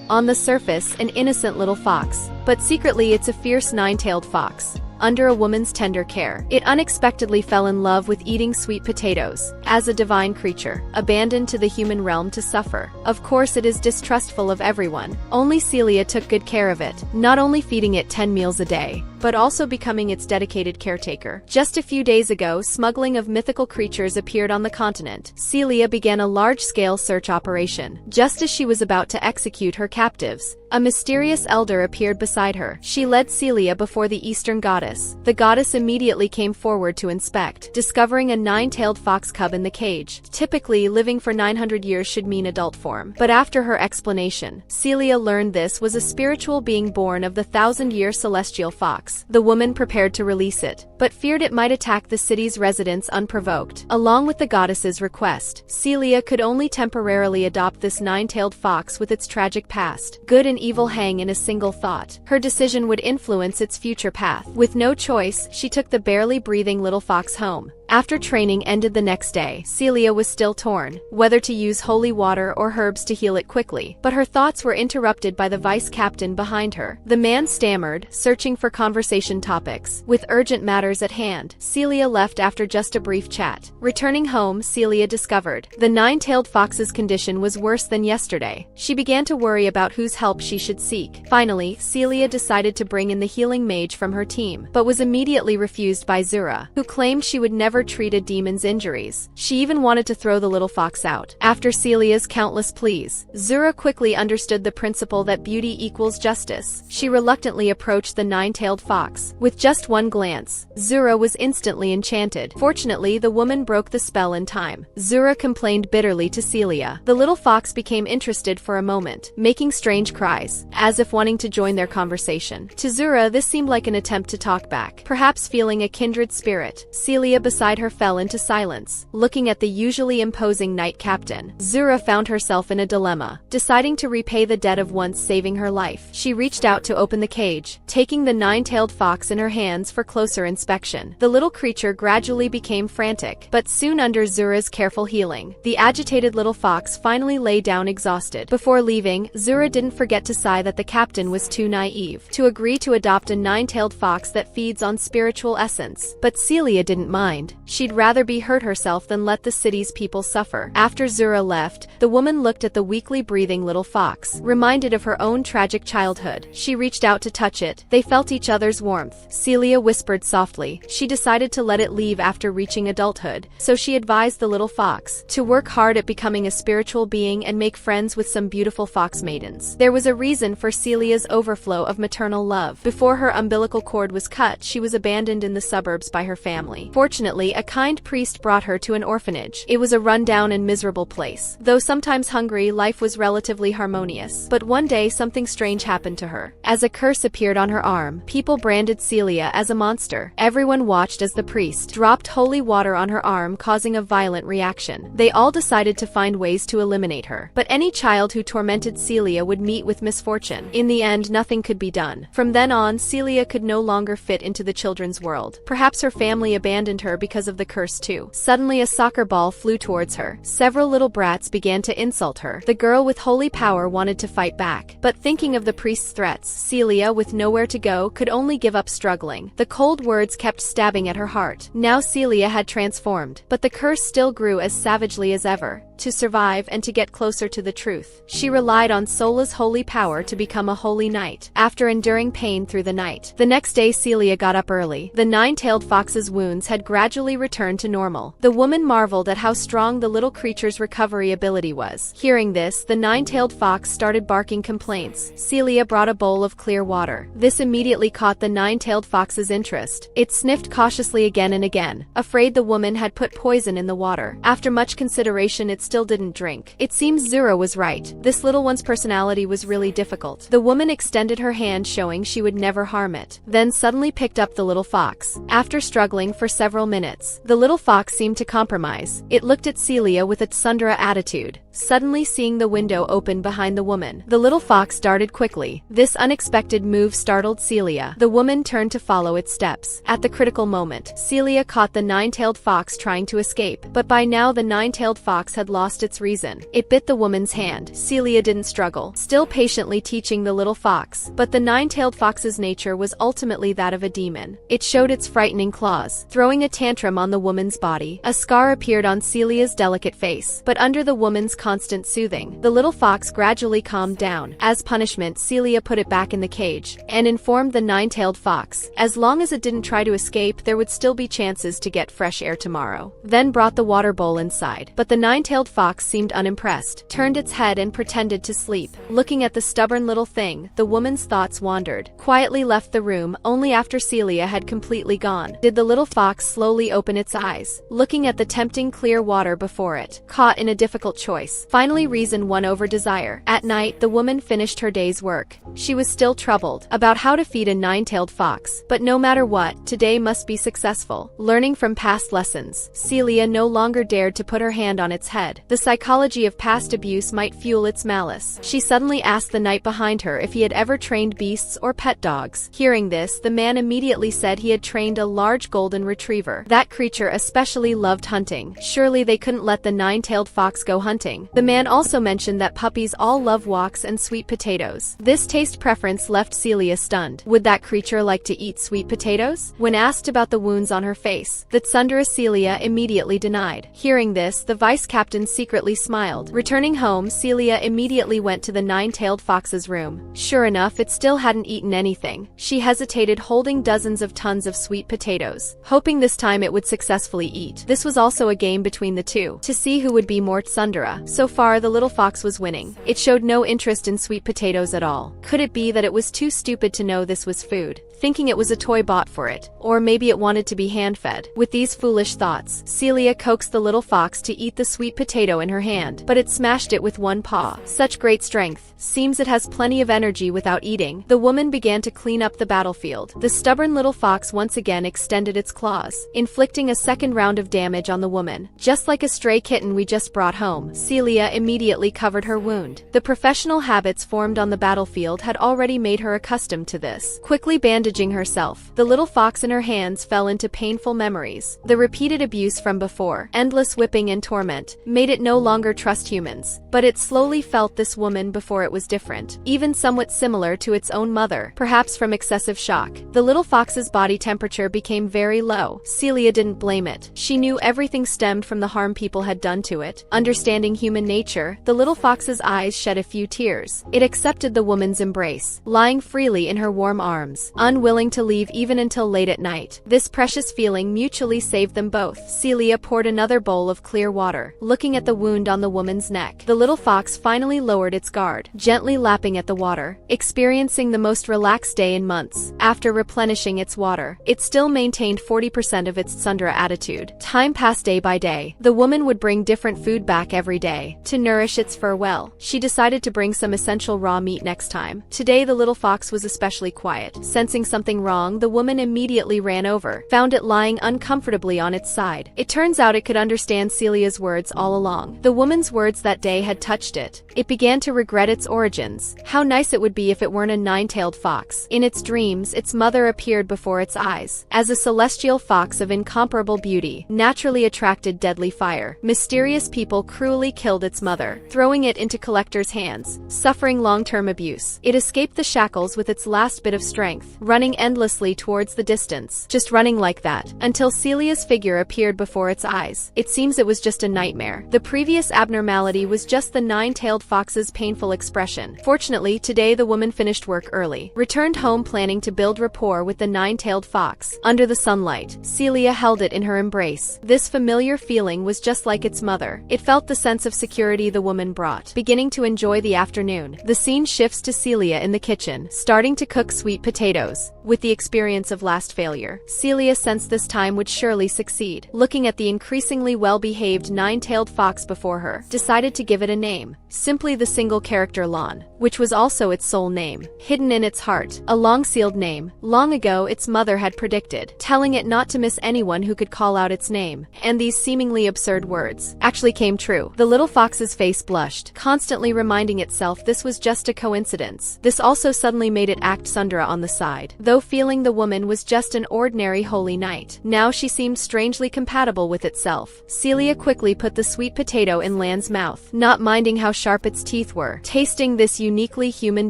On the surface, an innocent little fox, but secretly it's a fierce nine-tailed fox. Under a woman's tender care, it unexpectedly fell in love with eating sweet potatoes. As a divine creature, abandoned to the human realm to suffer, of course it is distrustful of everyone. Only Celia took good care of it, not only feeding it 10 meals a day, but also becoming its dedicated caretaker. Just a few days ago, smuggling of mythical creatures appeared on the continent. Celia began a large-scale search operation. Just as she was about to execute her captives, a mysterious elder appeared beside her. She led Celia before the Eastern goddess. The goddess immediately came forward to inspect, discovering a nine-tailed fox cub in the cage. Typically, living for 900 years should mean adult form. But after her explanation, Celia learned this was a spiritual being born of the 1,000-year celestial fox. The woman prepared to release it, but feared it might attack the city's residents unprovoked. Along with the goddess's request, Celia could only temporarily adopt this nine-tailed fox with its tragic past. Good and evil hang in a single thought. Her decision would influence its future path. With no choice, she took the barely breathing little fox home. After training ended the next day, Celia was still torn, whether to use holy water or herbs to heal it quickly. But her thoughts were interrupted by the vice captain behind her. The man stammered, searching for conversation topics. With urgent matters at hand, Celia left after just a brief chat. Returning home, Celia discovered the nine-tailed fox's condition was worse than yesterday. She began to worry about whose help she should seek. Finally, Celia decided to bring in the healing mage from her team, but was immediately refused by Zura, who claimed she would never treat a demon's injuries. She even wanted to throw the little fox out. After Celia's countless pleas, Zura quickly understood the principle that beauty equals justice. She reluctantly approached the nine-tailed fox. With just one glance, Zura was instantly enchanted. Fortunately, the woman broke the spell in time. Zura complained bitterly to Celia. The little fox became interested for a moment, making strange cries, as if wanting to join their conversation. To Zura, this seemed like an attempt to talk back. Perhaps feeling a kindred spirit, Celia beside her fell into silence, looking at the usually imposing knight captain. Zura found herself in a dilemma, deciding to repay the debt of once saving her life. She reached out to open the cage, taking the nine-tailed fox in her hands for closer inspection. The little creature gradually became frantic, but soon under Zura's careful healing, the agitated little fox finally lay down exhausted. Before leaving, Zura didn't forget to sigh that the captain was too naive to agree to adopt a nine-tailed fox that feeds on spiritual essence. But Celia didn't mind. She'd rather be hurt herself than let the city's people suffer. After Zura left, the woman looked at the weakly breathing little fox, reminded of her own tragic childhood. She reached out to touch it. They felt each other's warmth. Celia whispered softly. She decided to let it leave after reaching adulthood, so she advised the little fox to work hard at becoming a spiritual being and make friends with some beautiful fox maidens. There was a reason for Celia's overflow of maternal love. Before her umbilical cord was cut, she was abandoned in the suburbs by her family. Fortunately, a kind priest brought her to an orphanage. It was a rundown and miserable place. Though sometimes hungry, life was relatively harmonious. But one day something strange happened to her. As a curse appeared on her arm, people branded Celia as a monster. Everyone watched as the priest dropped holy water on her arm, causing a violent reaction. They all decided to find ways to eliminate her. But any child who tormented Celia would meet with misfortune. In the end, nothing could be done. From then on, Celia could no longer fit into the children's world. Perhaps her family abandoned her because of the curse too. Suddenly a soccer ball flew towards her. Several little brats began to insult her. The girl with holy power wanted to fight back. But thinking of the priest's threats, Celia, with nowhere to go, could only give up struggling. The cold words kept stabbing at her heart. Now Celia had transformed, but the curse still grew as savagely as ever. To survive and to get closer to the truth, she relied on Sola's holy power to become a holy knight. After enduring pain through the night, the next day Celia got up early. The nine-tailed fox's wounds had gradually returned to normal. The woman marveled at how strong the little creature's recovery ability was. Hearing this, the nine-tailed fox started barking complaints. Celia brought a bowl of clear water. This immediately caught the nine-tailed fox's interest. It sniffed cautiously again and again, afraid the woman had put poison in the water. After much consideration, it still didn't drink. It seems Zura was right. This little one's personality was really difficult. The woman extended her hand, showing she would never harm it, then suddenly picked up the little fox. After struggling for several minutes, the little fox seemed to compromise. It looked at Celia with a tsundere attitude, suddenly seeing the window open behind the woman. The little fox darted quickly. This unexpected move startled Celia. The woman turned to follow its steps. At the critical moment, Celia caught the nine-tailed fox trying to escape, but by now the nine-tailed fox had lost lost its reason. It bit the woman's hand. Celia didn't struggle, still patiently teaching the little fox. But the nine-tailed fox's nature was ultimately that of a demon. It showed its frightening claws, throwing a tantrum on the woman's body. A scar appeared on Celia's delicate face, but under the woman's constant soothing, the little fox gradually calmed down. As punishment, Celia put it back in the cage, and informed the nine-tailed fox, as long as it didn't try to escape, there would still be chances to get fresh air tomorrow. Then brought the water bowl inside. But the nine-tailed fox seemed unimpressed, turned its head and pretended to sleep. Looking at the stubborn little thing, the woman's thoughts wandered. Quietly left the room, only after Celia had completely gone did the little fox slowly open its eyes, looking at the tempting clear water before it. Caught in a difficult choice, finally reason won over desire. At night, the woman finished her day's work. She was still troubled about how to feed a nine-tailed fox, but no matter what, today must be successful. Learning from past lessons, Celia no longer dared to put her hand on its head. The psychology of past abuse might fuel its malice. She suddenly asked the knight behind her if he had ever trained beasts or pet dogs. Hearing this, the man immediately said he had trained a large golden retriever. That creature especially loved hunting. Surely they couldn't let the nine-tailed fox go hunting. The man also mentioned that puppies all love walks and sweet potatoes. This taste preference left Celia stunned. Would that creature like to eat sweet potatoes? When asked about the wounds on her face, that Sundara, Celia immediately denied. Hearing this, the vice-captain secretly smiled. Returning home, Celia immediately went to the nine-tailed fox's room. Sure enough, it still hadn't eaten anything. She hesitated, holding dozens of tons of sweet potatoes, hoping this time it would successfully eat. This was also a game between the two, to see who would be more Sundara. So far, the little fox was winning. It showed no interest in sweet potatoes at all. Could it be that it was too stupid to know this was food, thinking it was a toy bought for it? Or maybe it wanted to be hand-fed? With these foolish thoughts, Celia coaxed the little fox to eat the sweet potato in her hand, but it smashed it with one paw. Such great strength. Seems it has plenty of energy without eating. The woman began to clean up the battlefield. The stubborn little fox once again extended its claws, inflicting a second round of damage on the woman. Just like a stray kitten we just brought home, Celia immediately covered her wound. The professional habits formed on the battlefield had already made her accustomed to this. Quickly bandaging herself, the little fox in her hands fell into painful memories. The repeated abuse from before, endless whipping and torment, made it no longer trust humans. But it slowly felt this woman before it was different, even somewhat similar to its own mother, perhaps from excessive shock. The little fox's body temperature became very low. Celia didn't blame it. She knew everything stemmed from the harm people had done to it. Understanding human nature, the little fox's eyes shed a few tears. It accepted the woman's embrace, lying freely in her warm arms, unwilling to leave even until late at night. This precious feeling mutually saved them both. Celia poured another bowl of clear water, looking at the wound on the woman's neck. The little fox finally lowered its guard, gently lapping at the water, experiencing the most relaxed day in months. After replenishing its water, it still maintained 40% of its Sundara attitude. Time passed day by day. The woman would bring different food back every day, to nourish its fur well. She decided to bring some essential raw meat next time. Today the little fox was especially quiet. Sensing something wrong, the woman immediately ran over, found it lying uncomfortably on its side. It turns out it could understand Celia's words all along. The woman's words that day had touched it. It began to regret its origins. How nice it would be if it weren't a nine-tailed fox. In its dreams, its mother appeared before its eyes, as a celestial fox of incomparable beauty, naturally attracted deadly fire. Mysterious people cruelly killed its mother, throwing it into collectors' hands, suffering long-term abuse. It escaped the shackles with its last bit of strength, running endlessly towards the distance, just running like that, until Celia's figure appeared before its eyes. It seems it was just a nightmare. The previous abnormality was just the nine-tailed fox's painful expression. Fortunately, today the woman finished work early, returned home planning to build rapport with the nine-tailed fox. Under the sunlight, Celia held it in her embrace. This familiar feeling was just like its mother. It felt the sense of security the woman brought. Beginning to enjoy the afternoon, the scene shifts to Celia in the kitchen, starting to cook sweet potatoes. With the experience of last failure, Celia sensed this time would surely succeed. Looking at the increasingly well-behaved nine-tailed fox before her, decided to give it a name. Simply the single character Lon, which was also its sole name. Hidden in its heart, a long-sealed name. Long ago its mother had predicted, telling it not to miss anyone who could call out its name. And these seemingly absurd words actually came true. The little fox's face blushed, constantly reminding itself this was just a coincidence. This also suddenly made it act Sundara on the side, though feeling the woman was just an ordinary holy knight. Now she seemed strangely compatible with itself. Celia quickly put the sweet sweet potato in Lan's mouth, not minding how sharp its teeth were. Tasting this uniquely human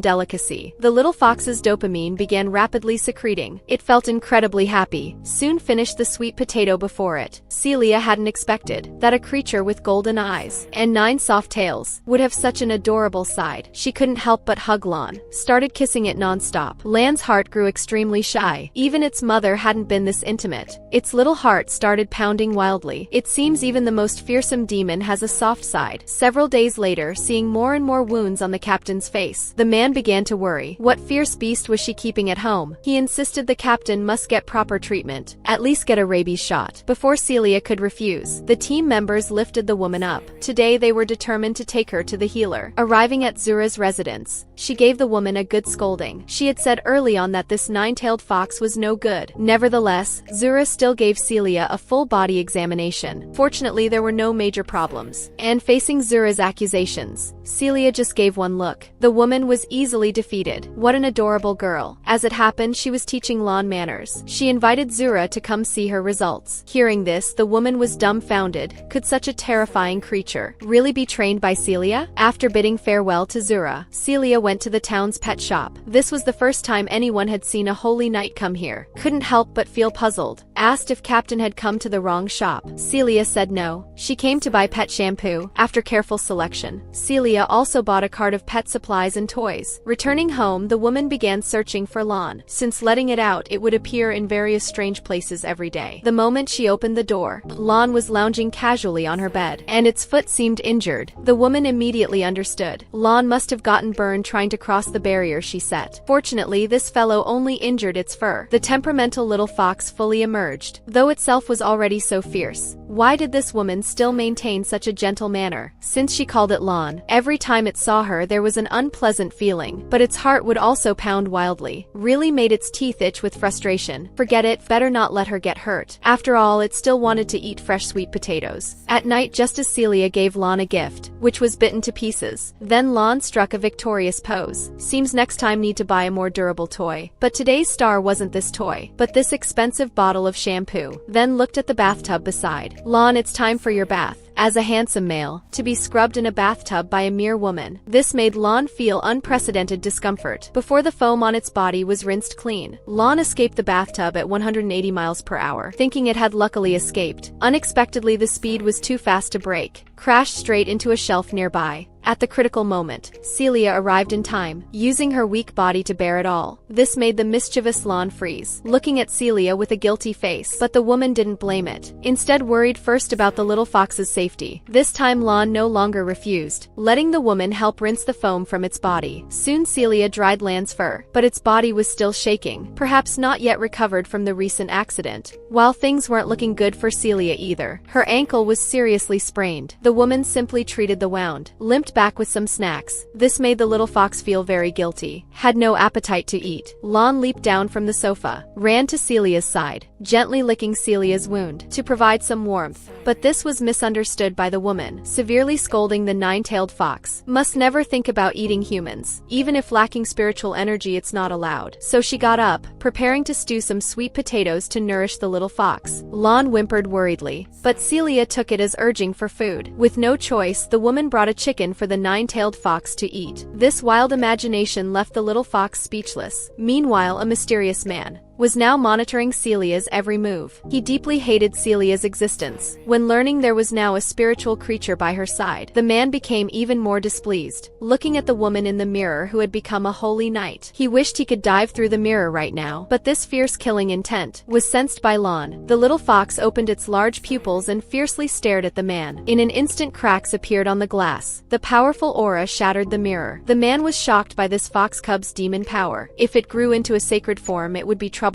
delicacy, the little fox's dopamine began rapidly secreting. It felt incredibly happy. Soon finished the sweet potato before it. Celia hadn't expected that a creature with golden eyes and 9 soft tails would have such an adorable side. She couldn't help but hug Lan, started kissing it non-stop. Lan's heart grew extremely shy. Even its mother hadn't been this intimate. Its little heart started pounding wildly. It seems even the most fearsome demon has a soft side. Several days later, seeing more and more wounds on the captain's face, the man began to worry. What fierce beast was she keeping at home? He insisted the captain must get proper treatment, at least get a rabies shot. Before Celia could refuse, the team members lifted the woman up. Today they were determined to take her to the healer. Arriving at Zura's residence, she gave the woman a good scolding. She had said early on that this 9-tailed fox was no good. Nevertheless, Zura still gave Celia a full body examination. Fortunately, there were no major problems. And facing Zura's accusations, Celia just gave one look. The woman was easily defeated. What an adorable girl. As it happened, she was teaching Lan manners. She invited Zura to come see her results. Hearing this, the woman was dumbfounded. Could such a terrifying creature really be trained by Celia? After bidding farewell to Zura, Celia went to the town's pet shop. This was the first time anyone had seen a holy knight come here. Couldn't help but feel puzzled. Asked if Captain had come to the wrong shop. Celia said no. She came to buy pet shampoo. After careful selection, Celia also bought a cart of pet supplies and toys. Returning home, the woman began searching for Lan. Since letting it out, it would appear in various strange places every day. The moment she opened the door, Lan was lounging casually on her bed, and its foot seemed injured. The woman immediately understood. Lan must have gotten burned trying to cross the barrier she set. Fortunately, this fellow only injured its fur. The temperamental little fox fully emerged. Though itself was already so fierce, why did this woman still maintain such a gentle manner? Since she called it Lan, every time it saw her there was an unpleasant feeling, but its heart would also pound wildly. Really made its teeth itch with frustration. Forget it, better not let her get hurt. After all, it still wanted to eat fresh sweet potatoes. At night, just as Celia gave Lan a gift, which was bitten to pieces, then Lan struck a victorious pose. Seems next time need to buy a more durable toy. But today's star wasn't this toy, but this expensive bottle of shampoo. Then looked at the bathtub beside. Lan, it's time for your bath. As a handsome male, to be scrubbed in a bathtub by a mere woman. This made Lan feel unprecedented discomfort. Before the foam on its body was rinsed clean, Lan escaped the bathtub at 180 miles per hour, thinking it had luckily escaped. Unexpectedly, the speed was too fast to brake, crashed straight into a shelf nearby. At the critical moment, Celia arrived in time, using her weak body to bear it all. This made the mischievous Lan freeze, looking at Celia with a guilty face. But the woman didn't blame it. Instead, worried first about the little fox's safety. This time Lan no longer refused, letting the woman help rinse the foam from its body. Soon Celia dried Lan's fur, but its body was still shaking, perhaps not yet recovered from the recent accident. While things weren't looking good for Celia either, her ankle was seriously sprained. The woman simply treated the wound, limped back with some snacks. This made the little fox feel very guilty. Had no appetite to eat. Lan leaped down from the sofa, ran to Celia's side, gently licking Celia's wound to provide some warmth. But this was misunderstood by the woman, severely scolding the 9-tailed fox. Must never think about eating humans. Even if lacking spiritual energy, it's not allowed. So she got up, preparing to stew some sweet potatoes to nourish the little fox. Lan whimpered worriedly, but Celia took it as urging for food. With no choice, the woman brought a chicken for the 9-tailed fox to eat. This wild imagination left the little fox speechless. Meanwhile, a mysterious man was now monitoring Celia's every move. He deeply hated Celia's existence. When learning there was now a spiritual creature by her side, the man became even more displeased, looking at the woman in the mirror who had become a holy knight. He wished he could dive through the mirror right now, but this fierce killing intent was sensed by Lan. The little fox opened its large pupils and fiercely stared at the man. In an instant, cracks appeared on the glass. The powerful aura shattered the mirror. The man was shocked by this fox cub's demon power. If it grew into a sacred form, it would be troublesome.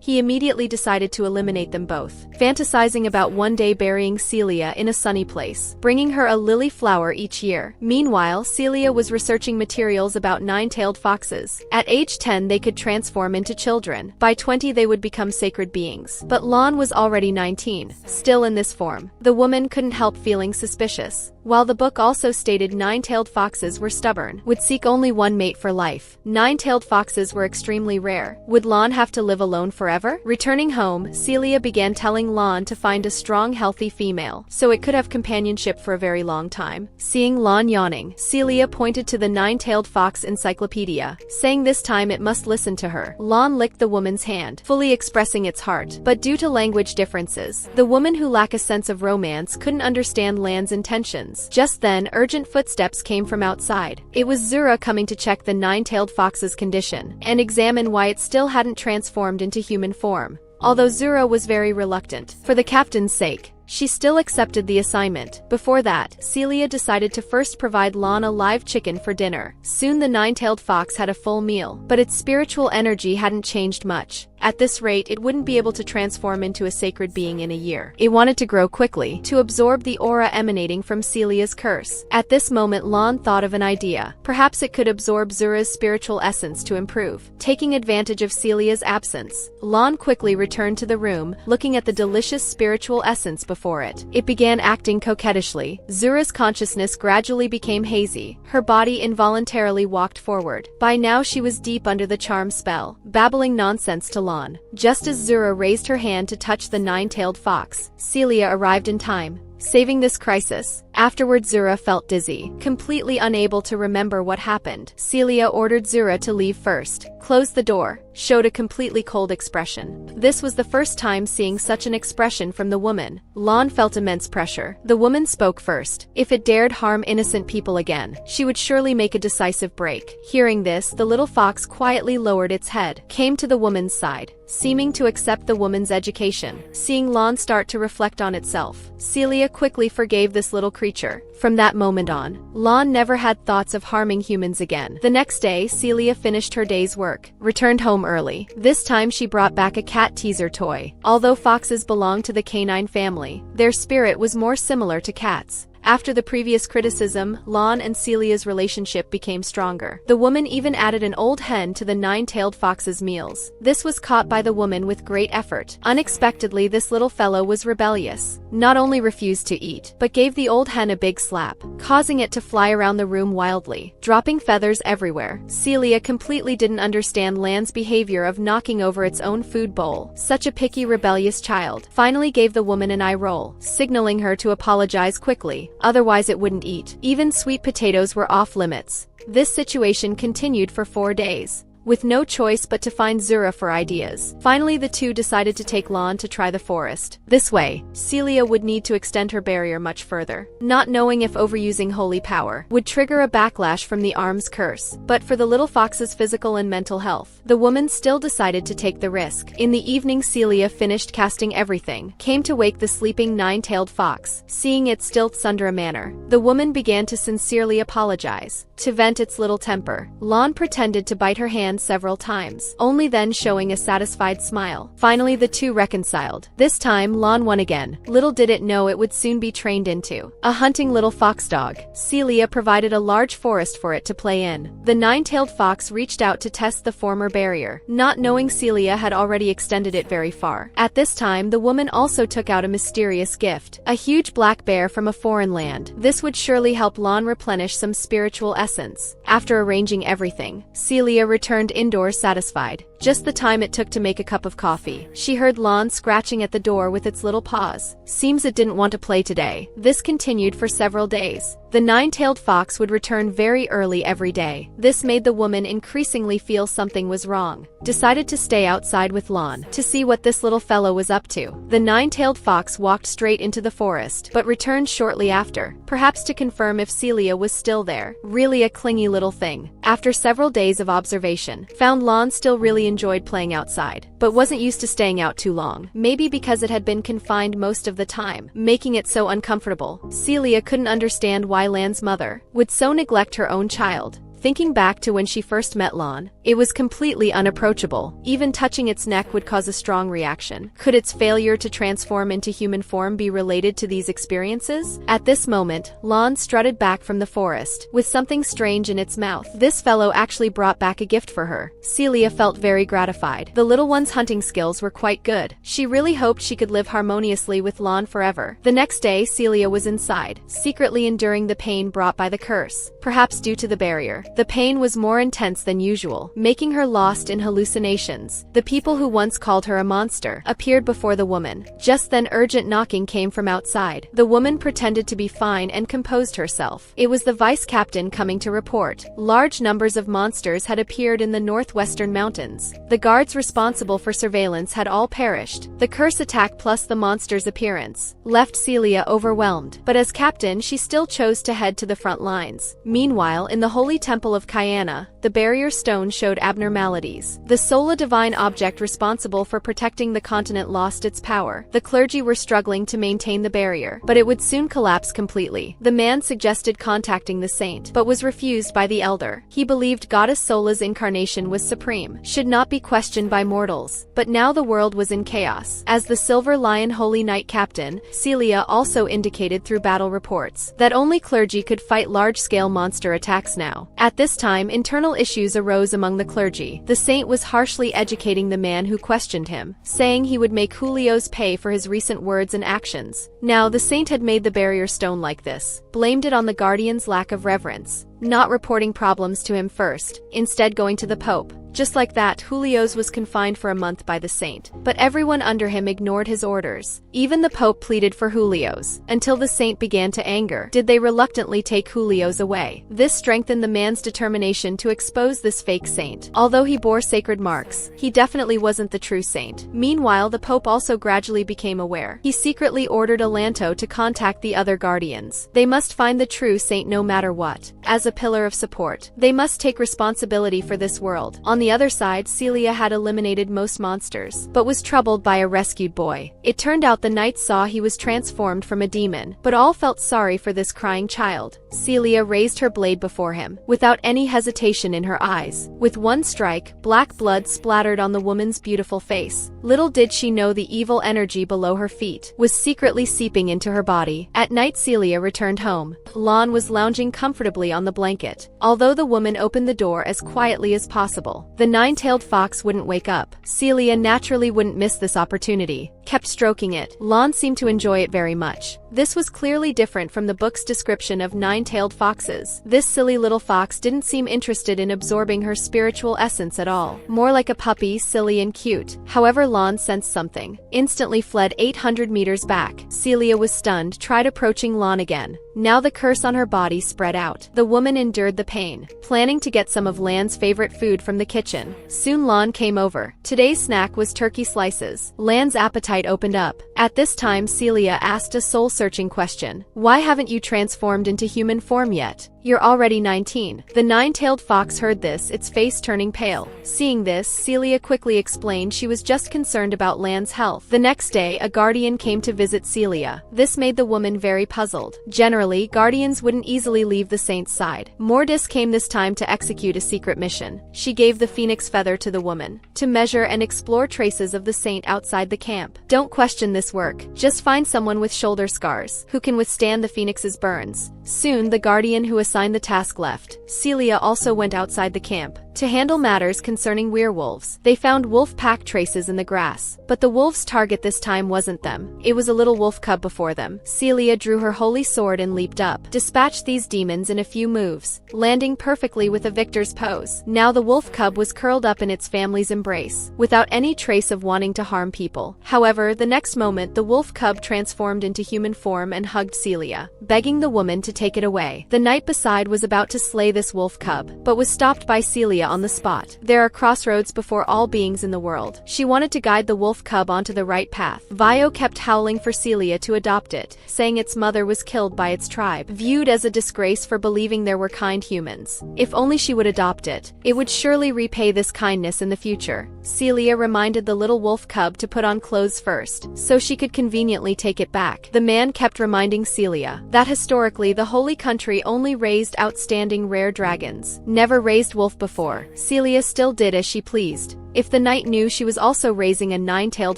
He immediately decided to eliminate them both, fantasizing about one day burying Celia in a sunny place, bringing her a lily flower each year. Meanwhile, Celia was researching materials about 9-tailed foxes. At age 10, they could transform into children. By 20, they would become sacred beings. But Lan was already 19, still in this form. The woman couldn't help feeling suspicious. while the book also stated nine-tailed foxes were stubborn, would seek only one mate for life. Nine-tailed foxes were extremely rare. Would Lon have to live alone forever? Returning home, Celia began telling Lon to find a strong, healthy female, so it could have companionship for a very long time. Seeing Lon yawning, Celia pointed to the nine-tailed fox encyclopedia, saying this time it must listen to her. Lon licked the woman's hand, fully expressing its heart, but due to language differences, the woman who lacked a sense of romance couldn't understand Lan's intentions. Just then, urgent footsteps came from outside. It was Zura coming to check the nine-tailed fox's condition and examine why it still hadn't transformed into human form. Although Zura was very reluctant, for the captain's sake, she still accepted the assignment. Before that, Celia decided to first provide Lon a live chicken for dinner. Soon the nine-tailed fox had a full meal, but its spiritual energy hadn't changed much. At this rate, it wouldn't be able to transform into a sacred being in a year. It wanted to grow quickly, to absorb the aura emanating from Celia's curse. At this moment, Lon thought of an idea. Perhaps it could absorb Zura's spiritual essence to improve. Taking advantage of Celia's absence, Lon quickly returned to the room, looking at the delicious spiritual essence before it. It began acting coquettishly. Zura's consciousness gradually became hazy. Her body involuntarily walked forward. By now she was deep under the charm spell, babbling nonsense to Lon. Just as Zura raised her hand to touch the nine-tailed fox, Celia arrived in time, saving this crisis. Afterward, Zura felt dizzy, completely unable to remember what happened. Celia ordered Zura to leave first, closed the door, showed a completely cold expression. This was the first time seeing such an expression from the woman. Lon felt immense pressure. The woman spoke first. If it dared harm innocent people again, she would surely make a decisive break. Hearing this, the little fox quietly lowered its head, came to the woman's side, seeming to accept the woman's education. Seeing Lon start to reflect on itself, Celia quickly forgave this little creature. From that moment on, Lon never had thoughts of harming humans again. The next day, Celia finished her day's work, returned home early. This time she brought back a cat teaser toy. Although foxes belong to the canine family, their spirit was more similar to cats. After the previous criticism, Lon and Celia's relationship became stronger. The woman even added an old hen to the nine-tailed fox's meals. This was caught by the woman with great effort. Unexpectedly, this little fellow was rebellious. Not only refused to eat, but gave the old hen a big slap, causing it to fly around the room wildly, dropping feathers everywhere. Celia completely didn't understand Lan's behavior of knocking over its own food bowl. Such a picky, rebellious child. Finally gave the woman an eye roll, signaling her to apologize quickly. Otherwise it wouldn't eat. Even sweet potatoes were off limits. This situation continued for 4 days, with no choice but to find Zura for ideas. Finally, the two decided to take Lon to try the forest. This way, Celia would need to extend her barrier much further, not knowing if overusing holy power would trigger a backlash from the arm's curse. But for the little fox's physical and mental health, the woman still decided to take the risk. In the evening, Celia finished casting everything, came to wake the sleeping nine-tailed fox. Seeing its stilts under a manner, the woman began to sincerely apologize. To vent its little temper, Lon pretended to bite her hand several times, only then showing a satisfied smile. Finally, the two reconciled. This time, Lon won again. Little did it know it would soon be trained into a hunting little fox dog. Celia provided a large forest for it to play in. The nine-tailed fox reached out to test the former barrier, not knowing Celia had already extended it very far. At this time, the woman also took out a mysterious gift, a huge black bear from a foreign land. This would surely help Lon replenish some spiritual essence. After arranging everything, Celia returned indoors satisfied. Just the time it took to make a cup of coffee, she heard Lon scratching at the door with its little paws. Seems it didn't want to play today. This continued for several days. The nine-tailed fox would return very early every day. This made the woman increasingly feel something was wrong. Decided to stay outside with Lon to see what this little fellow was up to. The nine-tailed fox walked straight into the forest, but returned shortly after, perhaps to confirm if Celia was still there. Really a clingy little thing. After several days of observation, found Lon still really enjoyed playing outside, but wasn't used to staying out too long. Maybe because it had been confined most of the time, making it so uncomfortable. Celia couldn't understand why Lan's mother would so neglect her own child. Thinking back to when she first met Lon, it was completely unapproachable. Even touching its neck would cause a strong reaction. Could its failure to transform into human form be related to these experiences? At this moment, Lon strutted back from the forest, with something strange in its mouth. This fellow actually brought back a gift for her. Celia felt very gratified. The little one's hunting skills were quite good. She really hoped she could live harmoniously with Lon forever. The next day, Celia was inside, secretly enduring the pain brought by the curse, perhaps due to the barrier. The pain was more intense than usual, making her lost in hallucinations. The people who once called her a monster appeared before the woman. Just then urgent knocking came from outside. The woman pretended to be fine and composed herself. It was the vice captain coming to report. Large numbers of monsters had appeared in the northwestern mountains. The guards responsible for surveillance had all perished. The curse attack plus the monster's appearance left Celia overwhelmed. But as captain, she still chose to head to the front lines. Meanwhile, in the holy temple of Kayana, the barrier stone showed abnormalities. The sola divine object responsible for protecting the continent lost its power. The clergy were struggling to maintain the barrier, but it would soon collapse completely. The man suggested contacting the saint, but was refused by the elder. He believed Goddess Sola's incarnation was supreme, should not be questioned by mortals. But now the world was in chaos. As the Silver Lion Holy Knight captain, Celia also indicated through battle reports that only clergy could fight large-scale monster attacks now. At this time, internal issues arose among the clergy. The saint was harshly educating the man who questioned him, saying he would make Julio's pay for his recent words and actions. Now, the saint had made the barrier stone like this, blamed it on the guardian's lack of reverence, not reporting problems to him first, instead going to the Pope. Just like that, Julio's was confined for a month by the saint, but everyone under him ignored his orders. Even the Pope pleaded for Julio's, until the saint began to anger. Did they reluctantly take Julio's away? This strengthened the man's determination to expose this fake saint. Although he bore sacred marks, he definitely wasn't the true saint. Meanwhile, the Pope also gradually became aware. He secretly ordered Alanto to contact the other guardians. They must find the true saint no matter what. As a pillar of support, they must take responsibility for this world. On the other side, Celia had eliminated most monsters, but was troubled by a rescued boy. It turned out the knights saw he was transformed from a demon, but all felt sorry for this crying child. Celia raised her blade before him, without any hesitation in her eyes. With one strike, black blood splattered on the woman's beautiful face. Little did she know the evil energy below her feet was secretly seeping into her body. At night, Celia returned home. Lon was lounging comfortably on the blanket. Although the woman opened the door as quietly as possible, the nine-tailed fox wouldn't wake up. Celia naturally wouldn't miss this opportunity, kept stroking it. Lon seemed to enjoy it very much. This was clearly different from the book's description of nine-tailed foxes. This silly little fox didn't seem interested in absorbing her spiritual essence at all. More like a puppy, silly and cute. However, Lon sensed something. Instantly fled 800 meters back. Celia was stunned, tried approaching Lon again. Now the curse on her body spread out. The woman endured the pain, planning to get some of Lan's favorite food from the kitchen. Soon Lon came over. Today's snack was turkey slices. Lan's appetite opened up. At this time, Celia asked a soul-searching question. Why haven't you transformed into human form yet? You're already 19. The nine-tailed fox heard this, its face turning pale. Seeing this, Celia quickly explained she was just concerned about Lan's health. The next day, a guardian came to visit Celia. This made the woman very puzzled. Generally, guardians wouldn't easily leave the saint's side. Mordis came this time to execute a secret mission. She gave the phoenix feather to the woman to measure and explore traces of the saint outside the camp. Don't question this work. Just find someone with shoulder scars who can withstand the phoenix's burns. Soon, the guardian who assigned the task left. Celia also went outside the camp to handle matters concerning werewolves. They found wolf pack traces in the grass, but the wolf's target this time wasn't them. It was a little wolf cub before them. Celia drew her holy sword and leaped up, dispatched these demons in a few moves, landing perfectly with a victor's pose. Now the wolf cub was curled up in its family's embrace, without any trace of wanting to harm people. However, the next moment the wolf cub transformed into human form and hugged Celia, begging the woman to take it away. The knight beside was about to slay this wolf cub, but was stopped by Celia on the spot. There are crossroads before all beings in the world. She wanted to guide the wolf cub onto the right path. Vio kept howling for Celia to adopt it, saying its mother was killed by its tribe, viewed as a disgrace for believing there were kind humans. If only she would adopt it, it would surely repay this kindness in the future. Celia reminded the little wolf cub to put on clothes first, so she could conveniently take it back. The man kept reminding Celia that historically the Holy Country only raised outstanding rare dragons, never raised wolf before. Celia still did as she pleased. If the knight knew she was also raising a nine-tailed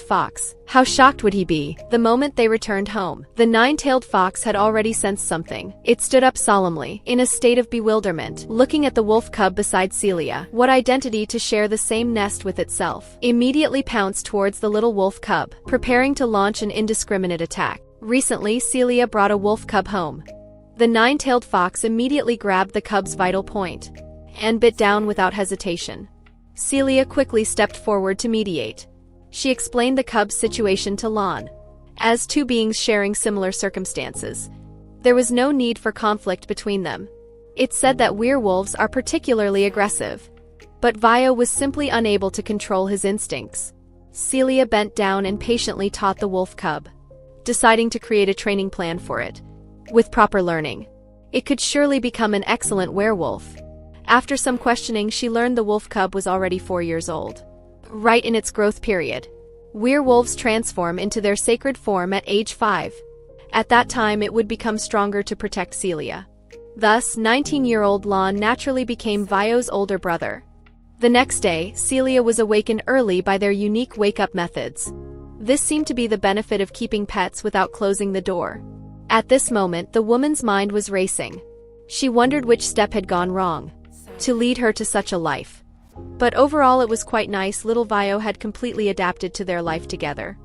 fox, how shocked would he be? The moment they returned home, the nine-tailed fox had already sensed something. It stood up solemnly, in a state of bewilderment, looking at the wolf cub beside Celia. What identity to share the same nest with itself? Immediately pounced towards the little wolf cub, preparing to launch an indiscriminate attack. Recently, Celia brought a wolf cub home. The nine-tailed fox immediately grabbed the cub's vital point and bit down without hesitation. Celia quickly stepped forward to mediate. She explained the cub's situation to Lon. As two beings sharing similar circumstances, there was no need for conflict between them. It's said that werewolves are particularly aggressive, but Vio was simply unable to control his instincts. Celia bent down and patiently taught the wolf cub, deciding to create a training plan for it. With proper learning, it could surely become an excellent werewolf. After some questioning, she learned the wolf cub was already 4 years old, right in its growth period. Werewolves transform into their sacred form at age 5. At that time, it would become stronger to protect Celia. Thus, 19-year-old Lon naturally became Vio's older brother. The next day, Celia was awakened early by their unique wake-up methods. This seemed to be the benefit of keeping pets without closing the door. At this moment, the woman's mind was racing. She wondered which step had gone wrong to lead her to such a life. But overall it was quite nice. Little Vio had completely adapted to their life together.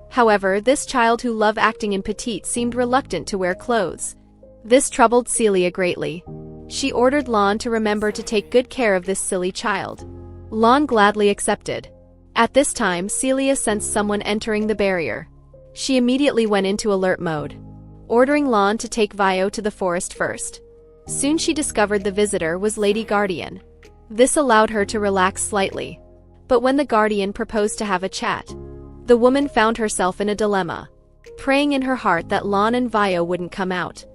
However, this child who loved acting in petite seemed reluctant to wear clothes. This troubled Celia greatly. She ordered Lon to remember to take good care of this silly child. Lon gladly accepted. At this time, Celia sensed someone entering the barrier. She immediately went into alert mode, ordering Lon to take Vio to the forest first. Soon she discovered the visitor was Lady Guardian. This allowed her to relax slightly. But when the Guardian proposed to have a chat, the woman found herself in a dilemma, praying in her heart that Lon and Vio wouldn't come out.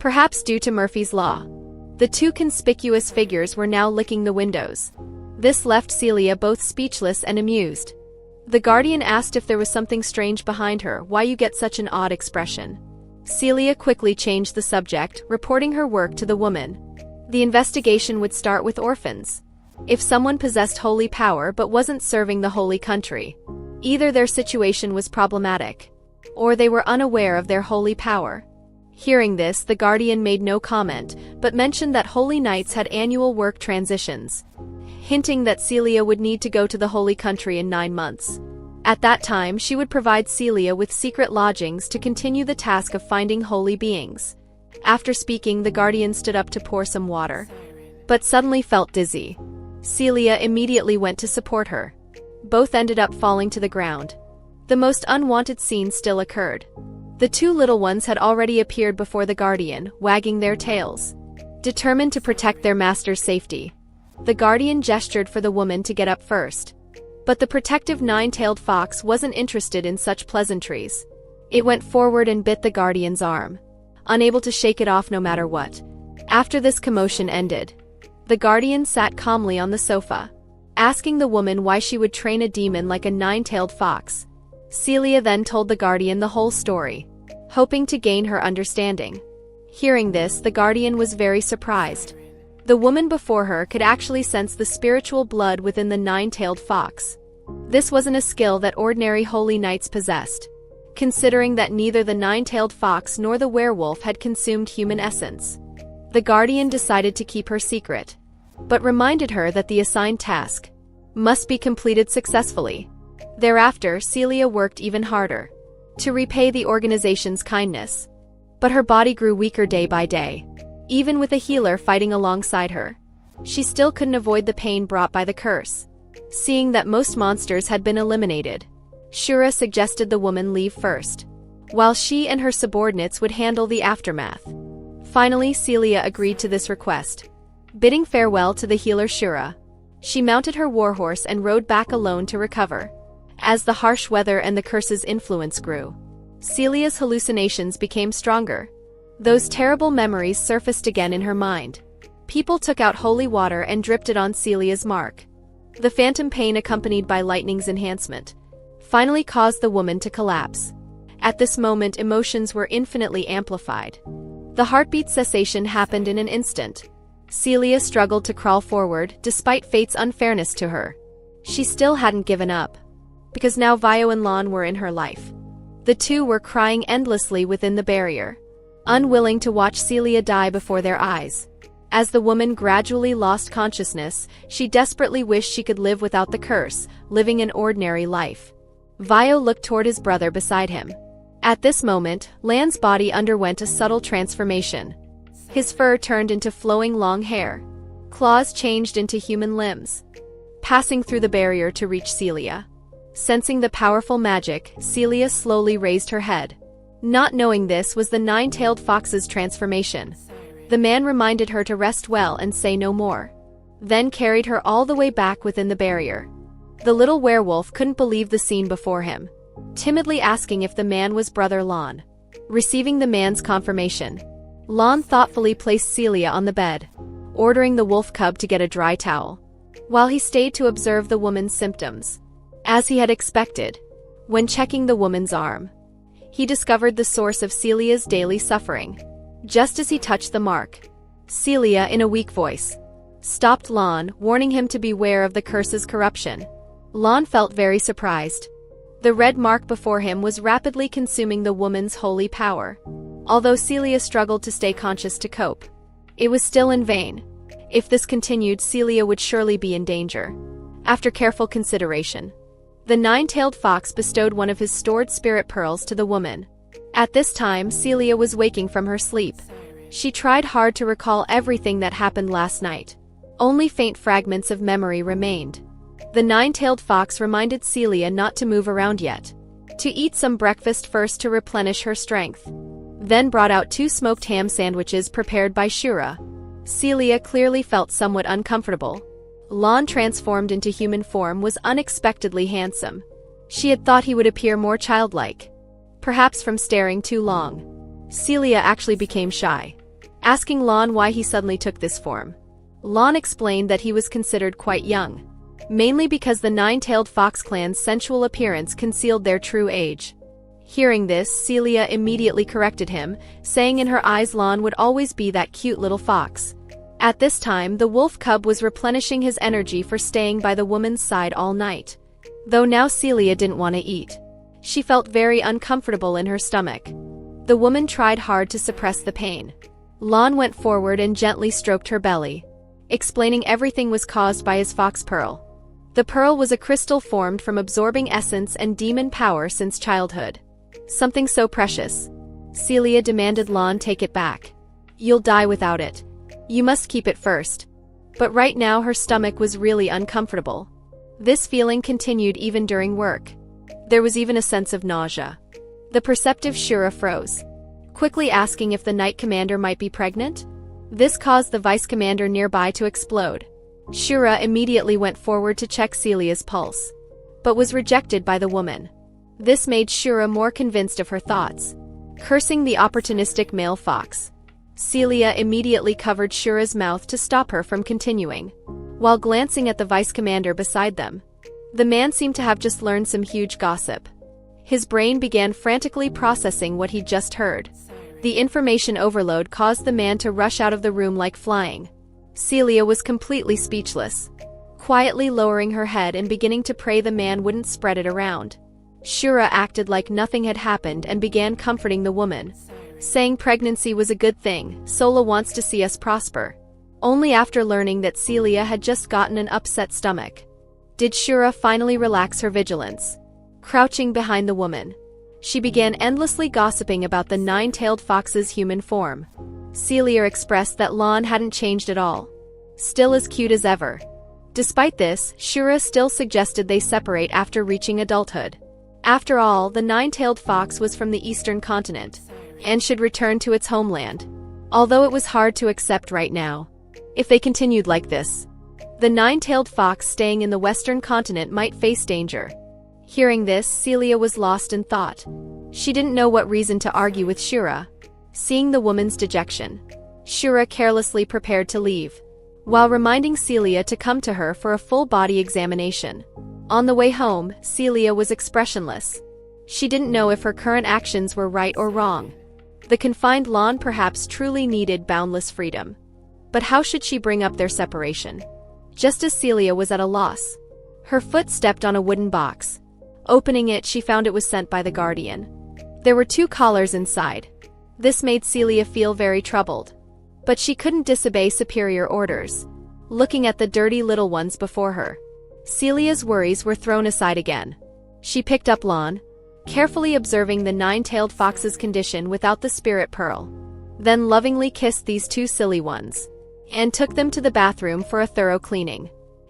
Perhaps due to Murphy's Law, the two conspicuous figures were now licking the windows. This left Celia both speechless and amused. The Guardian asked if there was something strange behind her. Why you get such an odd expression? Celia quickly changed the subject, reporting her work to the woman. The investigation would start with orphans. If someone possessed holy power but wasn't serving the Holy Country, either their situation was problematic, or they were unaware of their holy power. Hearing this, the Guardian made no comment, but mentioned that Holy Knights had annual work transitions, hinting that Celia would need to go to the Holy Country in 9 months. At that time, she would provide Celia with secret lodgings to continue the task of finding holy beings. After speaking, the Guardian stood up to pour some water, but suddenly felt dizzy. Celia immediately went to support her. Both ended up falling to the ground. The most unwanted scene still occurred. The two little ones had already appeared before the Guardian, wagging their tails, determined to protect their master's safety. The Guardian gestured for the woman to get up first. But the protective nine-tailed fox wasn't interested in such pleasantries. It went forward and bit the Guardian's arm, unable to shake it off no matter what. After this commotion ended, the Guardian sat calmly on the sofa, asking the woman why she would train a demon like a nine-tailed fox. Celia then told the Guardian the whole story, hoping to gain her understanding. Hearing this, the Guardian was very surprised. The woman before her could actually sense the spiritual blood within the nine-tailed fox. This wasn't a skill that ordinary holy knights possessed, considering that neither the nine-tailed fox nor the werewolf had consumed human essence. The Guardian decided to keep her secret, but reminded her that the assigned task must be completed successfully. Thereafter, Celia worked even harder to repay the organization's kindness, but her body grew weaker day by day. Even with a healer fighting alongside her, she still couldn't avoid the pain brought by the curse. Seeing that most monsters had been eliminated, Shura suggested the woman leave first, while she and her subordinates would handle the aftermath. Finally, Celia agreed to this request. Bidding farewell to the healer Shura, she mounted her warhorse and rode back alone to recover. As the harsh weather and the curse's influence grew, Celia's hallucinations became stronger. Those terrible memories surfaced again in her mind. People took out holy water and dripped it on Celia's mark. The phantom pain accompanied by lightning's enhancement finally caused the woman to collapse. At this moment, emotions were infinitely amplified. The heartbeat cessation happened in an instant. Celia struggled to crawl forward, despite fate's unfairness to her. She still hadn't given up, because now Vio and Lon were in her life. The two were crying endlessly within the barrier, unwilling to watch Celia die before their eyes. As the woman gradually lost consciousness, she desperately wished she could live without the curse, living an ordinary life. Vio looked toward his brother beside him. At this moment, Lan's body underwent a subtle transformation. His fur turned into flowing long hair. Claws changed into human limbs, passing through the barrier to reach Celia. Sensing the powerful magic, Celia slowly raised her head. Not knowing this was the nine-tailed fox's transformation. The man reminded her to rest well and say no more, then carried her all the way back within the barrier. The little werewolf couldn't believe the scene before him, timidly asking if the man was Brother Lon. Receiving the man's confirmation, Lon thoughtfully placed Celia on the bed, ordering the wolf cub to get a dry towel, while he stayed to observe the woman's symptoms. As he had expected, when checking the woman's arm, he discovered the source of Celia's daily suffering. Just as he touched the mark, Celia, in a weak voice, stopped Lon, warning him to beware of the curse's corruption. Lon felt very surprised. The red mark before him was rapidly consuming the woman's holy power. Although Celia struggled to stay conscious to cope, it was still in vain. If this continued, Celia would surely be in danger. After careful consideration, the nine-tailed fox bestowed one of his stored spirit pearls to the woman. At this time, Celia was waking from her sleep. She tried hard to recall everything that happened last night. Only faint fragments of memory remained. The nine-tailed fox reminded Celia not to move around yet, to eat some breakfast first to replenish her strength. Then brought out 2 smoked ham sandwiches prepared by Shura. Celia clearly felt somewhat uncomfortable. Lon, transformed into human form, was unexpectedly handsome. She had thought he would appear more childlike, perhaps from staring too long. Celia actually became shy, asking Lon why he suddenly took this form. Lon explained that he was considered quite young, mainly because the nine-tailed fox clan's sensual appearance concealed their true age. Hearing this, Celia immediately corrected him, saying in her eyes Lon would always be that cute little fox. At this time, the wolf cub was replenishing his energy for staying by the woman's side all night. Though now Celia didn't want to eat, she felt very uncomfortable in her stomach. The woman tried hard to suppress the pain. Lon went forward and gently stroked her belly, explaining everything was caused by his fox pearl. The pearl was a crystal formed from absorbing essence and demon power since childhood. Something so precious. Celia demanded Lon take it back. You'll die without it. You must keep it first. But right now her stomach was really uncomfortable. This feeling continued even during work. There was even a sense of nausea. The perceptive Shura froze, quickly asking if the Knight Commander might be pregnant. This caused the Vice Commander nearby to explode. Shura immediately went forward to check Celia's pulse, but was rejected by the woman. This made Shura more convinced of her thoughts. Cursing the opportunistic male fox, Celia immediately covered Shura's mouth to stop her from continuing. While glancing at the Vice Commander beside them, the man seemed to have just learned some huge gossip. His brain began frantically processing what he'd just heard. The information overload caused the man to rush out of the room like flying. Celia was completely speechless, quietly lowering her head and beginning to pray the man wouldn't spread it around. Shura acted like nothing had happened and began comforting the woman, saying pregnancy was a good thing, Sola wants to see us prosper. Only after learning that Celia had just gotten an upset stomach did Shura finally relax her vigilance. Crouching behind the woman, she began endlessly gossiping about the nine-tailed fox's human form. Celia expressed that Lon hadn't changed at all, still as cute as ever. Despite this, Shura still suggested they separate after reaching adulthood. After all, the nine-tailed fox was from the eastern continent, and should return to its homeland. Although it was hard to accept right now, if they continued like this, the nine-tailed fox staying in the western continent might face danger. Hearing this, Celia was lost in thought. She didn't know what reason to argue with Shura. Seeing the woman's dejection, Shura carelessly prepared to leave. while reminding Celia to come to her for a full-body examination. On the way home, Celia was expressionless. She didn't know if her current actions were right or wrong. The confined lawn perhaps truly needed boundless freedom. But how should she bring up their separation? Just as Celia was at a loss, her foot stepped on a wooden box. Opening it, she found it was sent by the guardian. There were 2 collars inside. This made Celia feel very troubled. But she couldn't disobey superior orders. Looking at the dirty little ones before her, Celia's worries were thrown aside again. She picked up Lon, carefully observing the 9-tailed fox's condition without the spirit pearl. Then lovingly kissed these 2 silly ones, and took them to the bathroom for a thorough cleaning.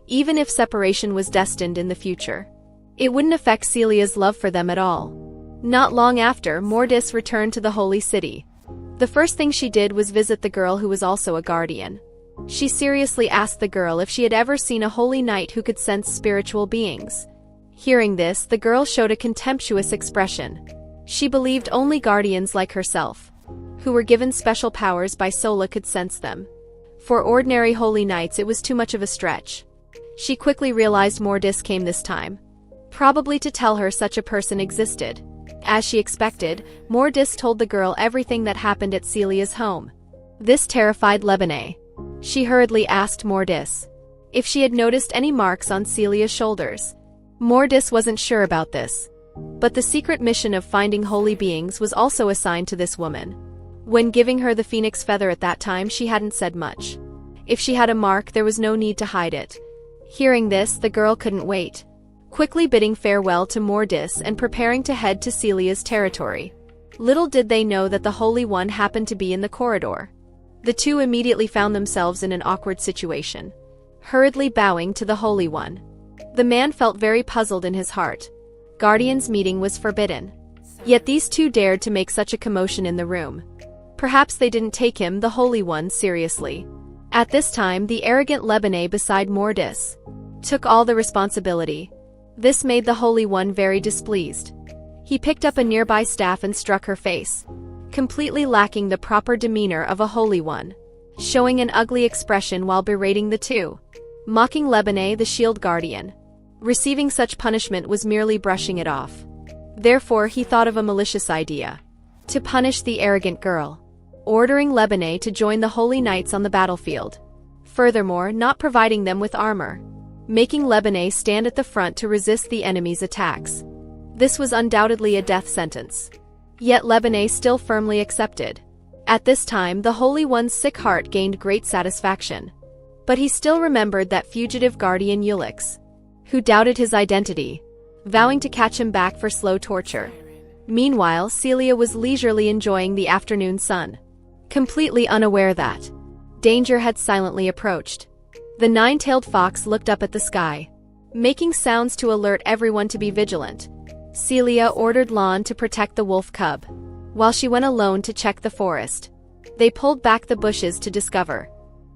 Even if separation was destined in the future, it wouldn't affect Celia's love for them at all. Not long after, Mordis returned to the Holy City. The first thing she did was visit the girl who was also a guardian. She seriously asked the girl if she had ever seen a holy knight who could sense spiritual beings. Hearing this, the girl showed a contemptuous expression. She believed only guardians like herself, who were given special powers by Sola, could sense them. For ordinary holy knights, it was too much of a stretch. She quickly realized Mordis came this time, probably to tell her such a person existed. As she expected, Mordis told the girl everything that happened at Celia's home. This terrified Lebanais. She hurriedly asked Mordis if she had noticed any marks on Celia's shoulders. Mordis wasn't sure about this, but the secret mission of finding holy beings was also assigned to this woman. When giving her the phoenix feather at that time, she hadn't said much. If she had a mark, there was no need to hide it. Hearing this, the girl couldn't wait. Quickly bidding farewell to Mordis and preparing to head to Celia's territory. Little did they know that the Holy One happened to be in the corridor. The 2 immediately found themselves in an awkward situation, hurriedly bowing to the Holy One. The man felt very puzzled in his heart. Guardians' meeting was forbidden. Yet these 2 dared to make such a commotion in the room. Perhaps they didn't take him, the Holy One, seriously. At this time, the arrogant Lebanais beside Mordis took all the responsibility. This made the Holy One very displeased. He picked up a nearby staff and struck her face, completely lacking the proper demeanor of a Holy One, showing an ugly expression while berating the 2. Mocking Lebanais, the shield guardian. Receiving such punishment was merely brushing it off. Therefore, he thought of a malicious idea. To punish the arrogant girl, ordering Lebanais to join the Holy Knights on the battlefield. Furthermore, not providing them with armor, making Lebanais stand at the front to resist the enemy's attacks. This was undoubtedly a death sentence. Yet Lebanais still firmly accepted. At this time, the Holy One's sick heart gained great satisfaction. But he still remembered that fugitive guardian Ulix, who doubted his identity, vowing to catch him back for slow torture. Meanwhile, Celia was leisurely enjoying the afternoon sun, completely unaware that danger had silently approached. The 9-tailed fox looked up at the sky, making sounds to alert everyone to be vigilant. Celia ordered Lon to protect the wolf cub, while she went alone to check the forest. They pulled back the bushes to discover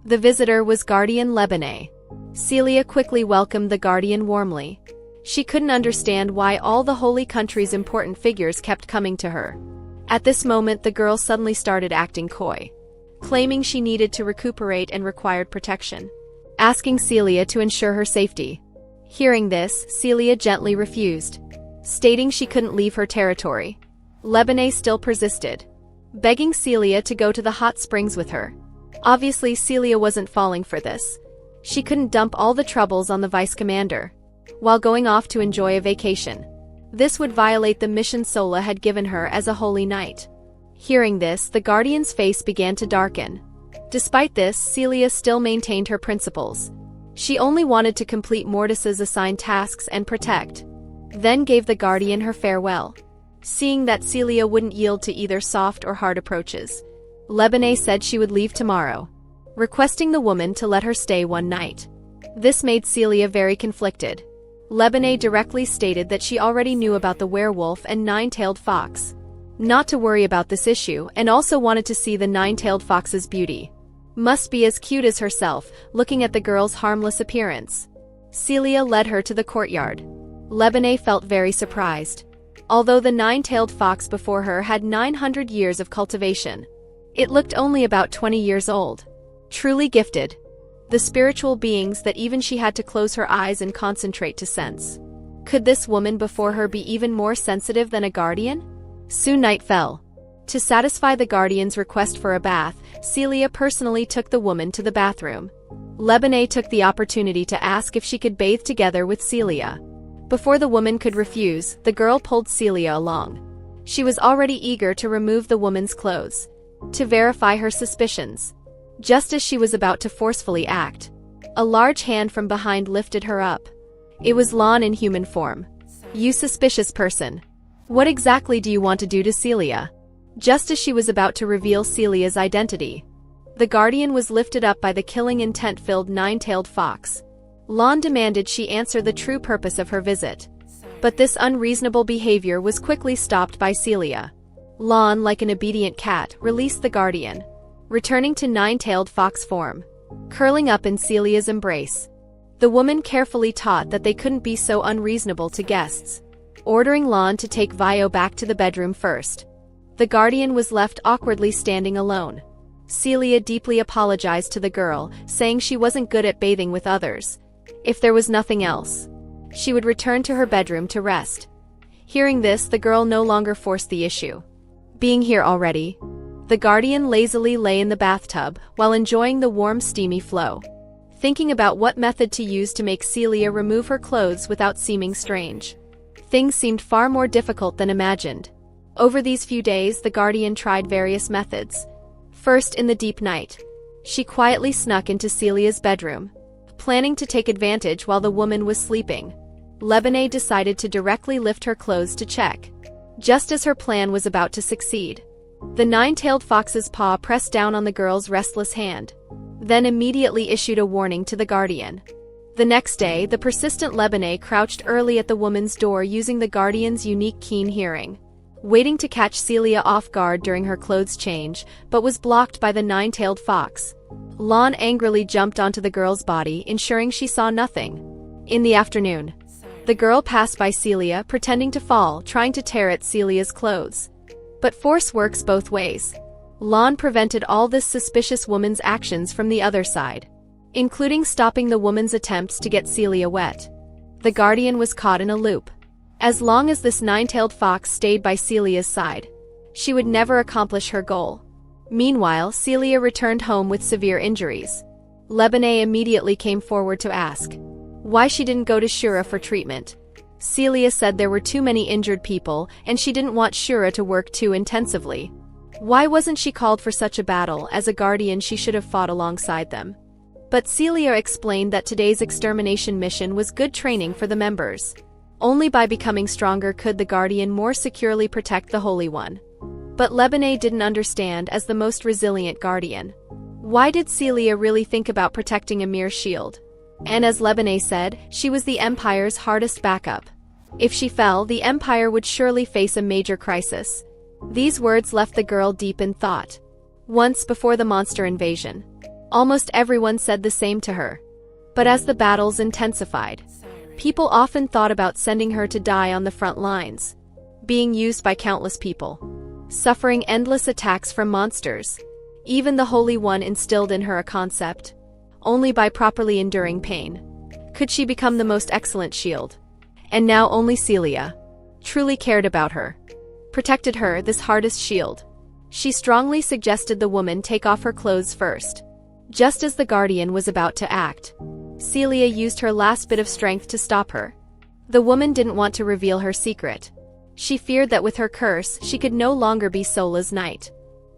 the visitor was Guardian Lebanais. Celia quickly welcomed the guardian warmly. She couldn't understand why all the holy country's important figures kept coming to her. At this moment, the girl suddenly started acting coy, claiming she needed to recuperate and required protection, asking Celia to ensure her safety. Hearing this, Celia gently refused, stating she couldn't leave her territory. Lebanais still persisted, begging Celia to go to the hot springs with her. Obviously, Celia wasn't falling for this. She couldn't dump all the troubles on the vice commander, while going off to enjoy a vacation. This would violate the mission Sola had given her as a holy knight. Hearing this, the guardian's face began to darken. Despite this, Celia still maintained her principles. She only wanted to complete Mordis's assigned tasks and protect, then gave the guardian her farewell. Seeing that Celia wouldn't yield to either soft or hard approaches, Lebanais said she would leave tomorrow, requesting the woman to let her stay one night. This made Celia very conflicted. Lebanais directly stated that she already knew about the werewolf and 9-tailed fox, not to worry about this issue, and also wanted to see the 9-tailed fox's beauty. Must be as cute as herself, looking at the girl's harmless appearance. Celia led her to the courtyard. Lebanais felt very surprised. Although the 9-tailed fox before her had 900 years of cultivation, it looked only about 20 years old. Truly gifted. the spiritual beings that even she had to close her eyes and concentrate to sense. Could this woman before her be even more sensitive than a guardian? Soon night fell. To satisfy the guardian's request for a bath, Celia personally took the woman to the bathroom. Lebanon took the opportunity to ask if she could bathe together with Celia. Before the woman could refuse, the girl pulled Celia along. She was already eager to remove the woman's clothes, to verify her suspicions. Just as she was about to forcefully act, a large hand from behind lifted her up. It was Lon in human form. "You suspicious person. What exactly do you want to do to Celia?" Just as she was about to reveal Celia's identity, the guardian was lifted up by the killing intent-filled nine-tailed fox. Lon demanded she answer the true purpose of her visit. But this unreasonable behavior was quickly stopped by Celia. Lon, like an obedient cat, released the guardian, returning to nine-tailed fox form, curling up in Celia's embrace. The woman carefully taught that they couldn't be so unreasonable to guests, ordering Lon to take Vio back to the bedroom first. The guardian was left awkwardly standing alone. Celia deeply apologized to the girl, saying she wasn't good at bathing with others. If there was nothing else, she would return to her bedroom to rest. Hearing this, the girl no longer forced the issue. Being here already, the guardian lazily lay in the bathtub while enjoying the warm steamy flow, thinking about what method to use to make Celia remove her clothes without seeming strange. Things seemed far more difficult than imagined. Over these few days, the guardian tried various methods. First, in the deep night, she quietly snuck into Celia's bedroom, planning to take advantage while the woman was sleeping. Lebanon decided to directly lift her clothes to check. Just as her plan was about to succeed, the nine-tailed fox's paw pressed down on the girl's restless hand, then immediately issued a warning to the guardian. The next day, the persistent Lebanon crouched early at the woman's door using the guardian's unique keen hearing, waiting to catch Celia off guard during her clothes change, but was blocked by the nine-tailed fox. Lon angrily jumped onto the girl's body, ensuring she saw nothing. In the afternoon, the girl passed by Celia, pretending to fall, trying to tear at Celia's clothes. But force works both ways. Lon prevented all this suspicious woman's actions from the other side, including stopping the woman's attempts to get Celia wet. The guardian was caught in a loop. As long as this nine-tailed fox stayed by Celia's side, she would never accomplish her goal. Meanwhile, Celia returned home with severe injuries. Lebanon immediately came forward to ask why she didn't go to Shura for treatment. Celia said there were too many injured people and she didn't want Shura to work too intensively. Why wasn't she called for such a battle? As a guardian, she should have fought alongside them. But Celia explained that today's extermination mission was good training for the members. Only by becoming stronger could the guardian more securely protect the Holy One. But Lebanon didn't understand. As the most resilient guardian, why did Celia really think about protecting a mere shield? And as Lebanon said, she was the Empire's hardest backup. If she fell, the Empire would surely face a major crisis. These words left the girl deep in thought. Once before the monster invasion, almost everyone said the same to her. But as the battles intensified, people often thought about sending her to die on the front lines, being used by countless people, suffering endless attacks from monsters. Even the Holy One instilled in her a concept: only by properly enduring pain could she become the most excellent shield. And now only Celia truly cared about her, protected her, this hardest shield. She strongly suggested the woman take off her clothes first. Just as the guardian was about to act, Celia used her last bit of strength to stop her. The woman didn't want to reveal her secret. She feared that with her curse, she could no longer be Sola's knight.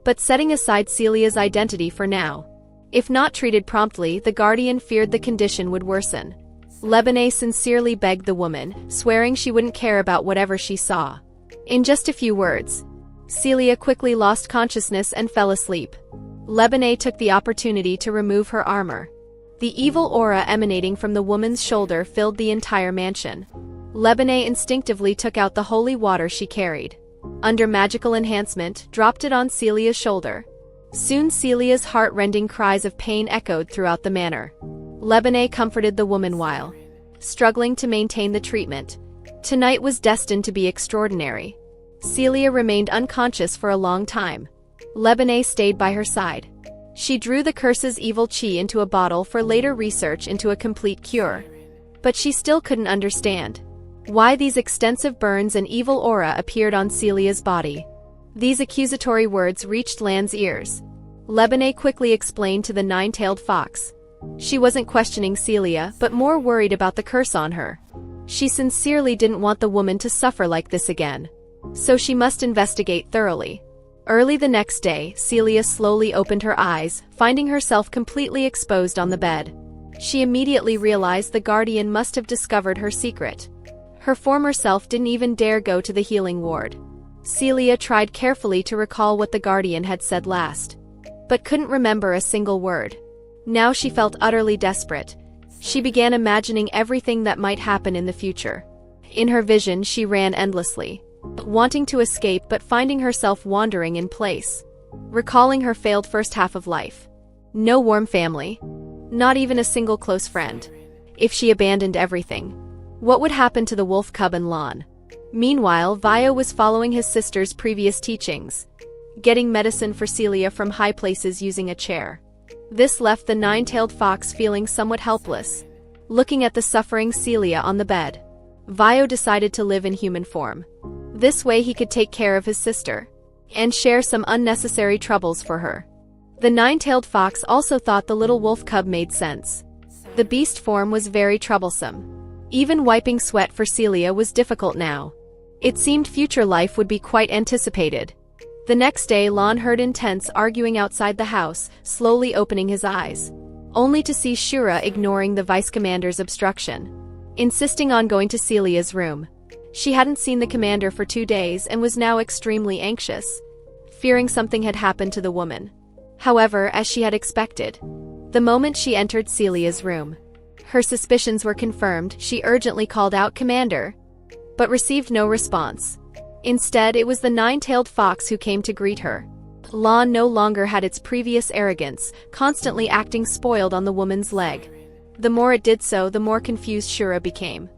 But setting aside Celia's identity for now, if not treated promptly, the guardian feared the condition would worsen. Lebanon sincerely begged the woman, swearing she wouldn't care about whatever she saw. In just a few words, Celia quickly lost consciousness and fell asleep. Lebanon took the opportunity to remove her armor. The evil aura emanating from the woman's shoulder filled the entire mansion. Lebanon instinctively took out the holy water she carried. Under magical enhancement, dropped it on Celia's shoulder. Soon Celia's heart-rending cries of pain echoed throughout the manor. Lebanon comforted the woman while struggling to maintain the treatment. Tonight was destined to be extraordinary. Celia remained unconscious for a long time. Lebanon stayed by her side. She drew the curse's evil chi into a bottle for later research into a complete cure. But she still couldn't understand why these extensive burns and evil aura appeared on Celia's body. These accusatory words reached Lan's ears. Lebanon quickly explained to the nine-tailed fox. She wasn't questioning Celia, but more worried about the curse on her. She sincerely didn't want the woman to suffer like this again. So she must investigate thoroughly. Early the next day, Celia slowly opened her eyes, finding herself completely exposed on the bed. She immediately realized the guardian must have discovered her secret. Her former self didn't even dare go to the healing ward. Celia tried carefully to recall what the guardian had said last, but couldn't remember a single word. Now she felt utterly desperate. She began imagining everything that might happen in the future. In her vision, she ran endlessly, wanting to escape but finding herself wandering in place. Recalling her failed first half of life. No warm family. Not even a single close friend. If she abandoned everything, what would happen to the wolf cub and Lon? Meanwhile, Vio was following his sister's previous teachings, getting medicine for Celia from high places using a chair. This left the nine-tailed fox feeling somewhat helpless. Looking at the suffering Celia on the bed, Vio decided to live in human form. This way he could take care of his sister and share some unnecessary troubles for her. The nine-tailed fox also thought the little wolf cub made sense. The beast form was very troublesome. Even wiping sweat for Celia was difficult now. It seemed future life would be quite anticipated. The next day, Lon heard intense arguing outside the house, slowly opening his eyes, only to see Shura ignoring the vice commander's obstruction, insisting on going to Celia's room. She hadn't seen the commander for 2 days and was now extremely anxious, fearing something had happened to the woman. However, as she had expected, the moment she entered Celia's room, her suspicions were confirmed. She urgently called out, "Commander," but received no response. Instead, it was the nine-tailed fox who came to greet her. Lon no longer had its previous arrogance, constantly acting spoiled on the woman's leg. The more it did so, the more confused Shura became.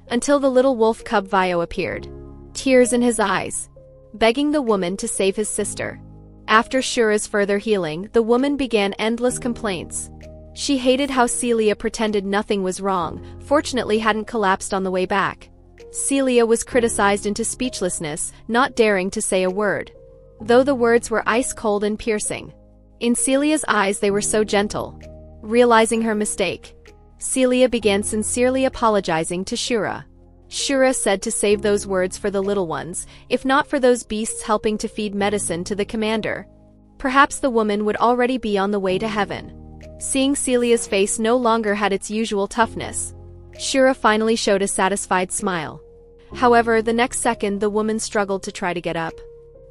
Until the little wolf cub Vio appeared, tears in his eyes, begging the woman to save his sister. After Shura's further healing, the woman began endless complaints. She hated how Celia pretended nothing was wrong, fortunately hadn't collapsed on the way back. Celia was criticized into speechlessness, not daring to say a word, though the words were ice-cold and piercing. In Celia's eyes they were so gentle. Realizing her mistake, Celia began sincerely apologizing to Shura. Shura said to save those words for the little ones, if not for those beasts helping to feed medicine to the commander. Perhaps the woman would already be on the way to heaven. Seeing Celia's face no longer had its usual toughness, Shura finally showed a satisfied smile. However, the next second the woman struggled to try to get up.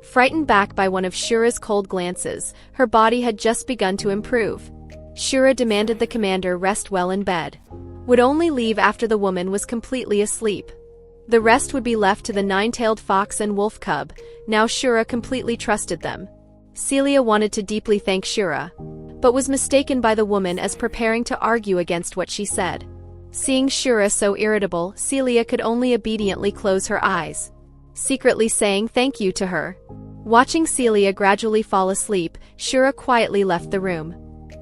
Frightened back by one of Shura's cold glances, her body had just begun to improve. Shura demanded the commander rest well in bed. Would only leave after the woman was completely asleep. The rest would be left to the nine-tailed fox and wolf cub. Now Shura completely trusted them. Celia wanted to deeply thank Shura, but was mistaken by the woman as preparing to argue against what she said. Seeing Shura so irritable, Celia could only obediently close her eyes, secretly saying thank you to her. Watching Celia gradually fall asleep, Shura quietly left the room.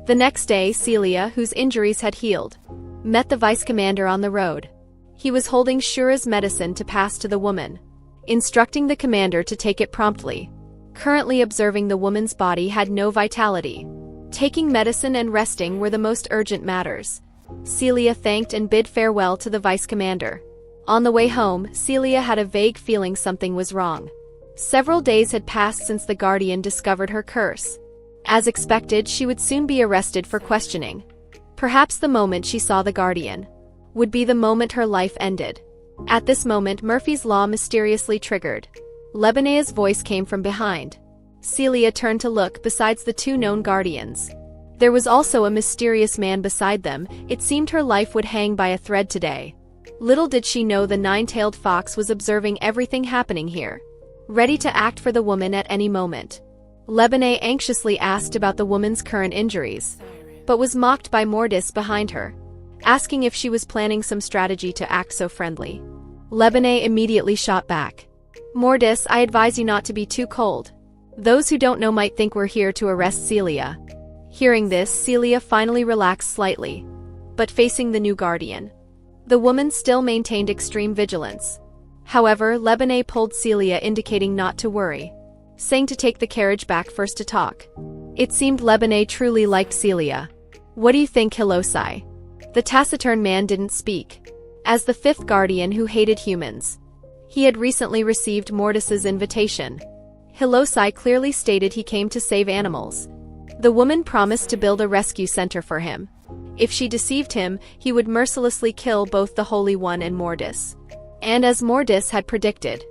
The next day, Celia, whose injuries had healed, met the vice commander on the road. He was holding Shura's medicine to pass to the woman, instructing the commander to take it promptly. Currently observing the woman's body had no vitality. Taking medicine and resting were the most urgent matters. Celia thanked and bid farewell to the vice commander. On the way home, Celia had a vague feeling something was wrong. Several days had passed since the guardian discovered her curse. As expected, she would soon be arrested for questioning. Perhaps the moment she saw the guardian would be the moment her life ended. At this moment, Murphy's Law mysteriously triggered. Lebanea's voice came from behind. Celia turned to look. Besides the two known guardians, there was also a mysterious man beside them. It seemed her life would hang by a thread today. Little did she know the nine-tailed fox was observing everything happening here, ready to act for the woman at any moment. Lebanea anxiously asked about the woman's current injuries, but was mocked by Mordis behind her, asking if she was planning some strategy to act so friendly. Lebanea immediately shot back. "Mordis, I advise you not to be too cold. Those who don't know might think we're here to arrest Celia." Hearing this, Celia finally relaxed slightly, but facing the new guardian. The woman still maintained extreme vigilance. However, Lebanet pulled Celia, indicating not to worry, saying to take the carriage back first to talk. It seemed Lebanet truly liked Celia. "What do you think, Hilosai?" The taciturn man didn't speak. As the fifth guardian who hated humans, he had recently received Mortis's invitation. Hilosai clearly stated he came to save animals. The woman promised to build a rescue center for him. If she deceived him, he would mercilessly kill both the Holy One and Mortis. And as Mortis had predicted,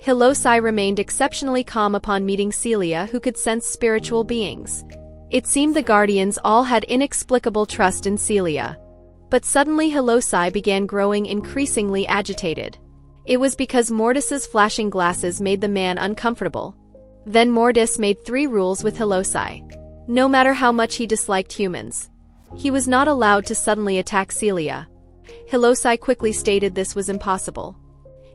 Hilosai remained exceptionally calm upon meeting Celia, who could sense spiritual beings. It seemed the guardians all had inexplicable trust in Celia. But suddenly Hilosai began growing increasingly agitated. It was because Mortis's flashing glasses made the man uncomfortable. Then Mortis made 3 rules with Hilosai. No matter how much he disliked humans, he was not allowed to suddenly attack Celia. Hilosai quickly stated this was impossible.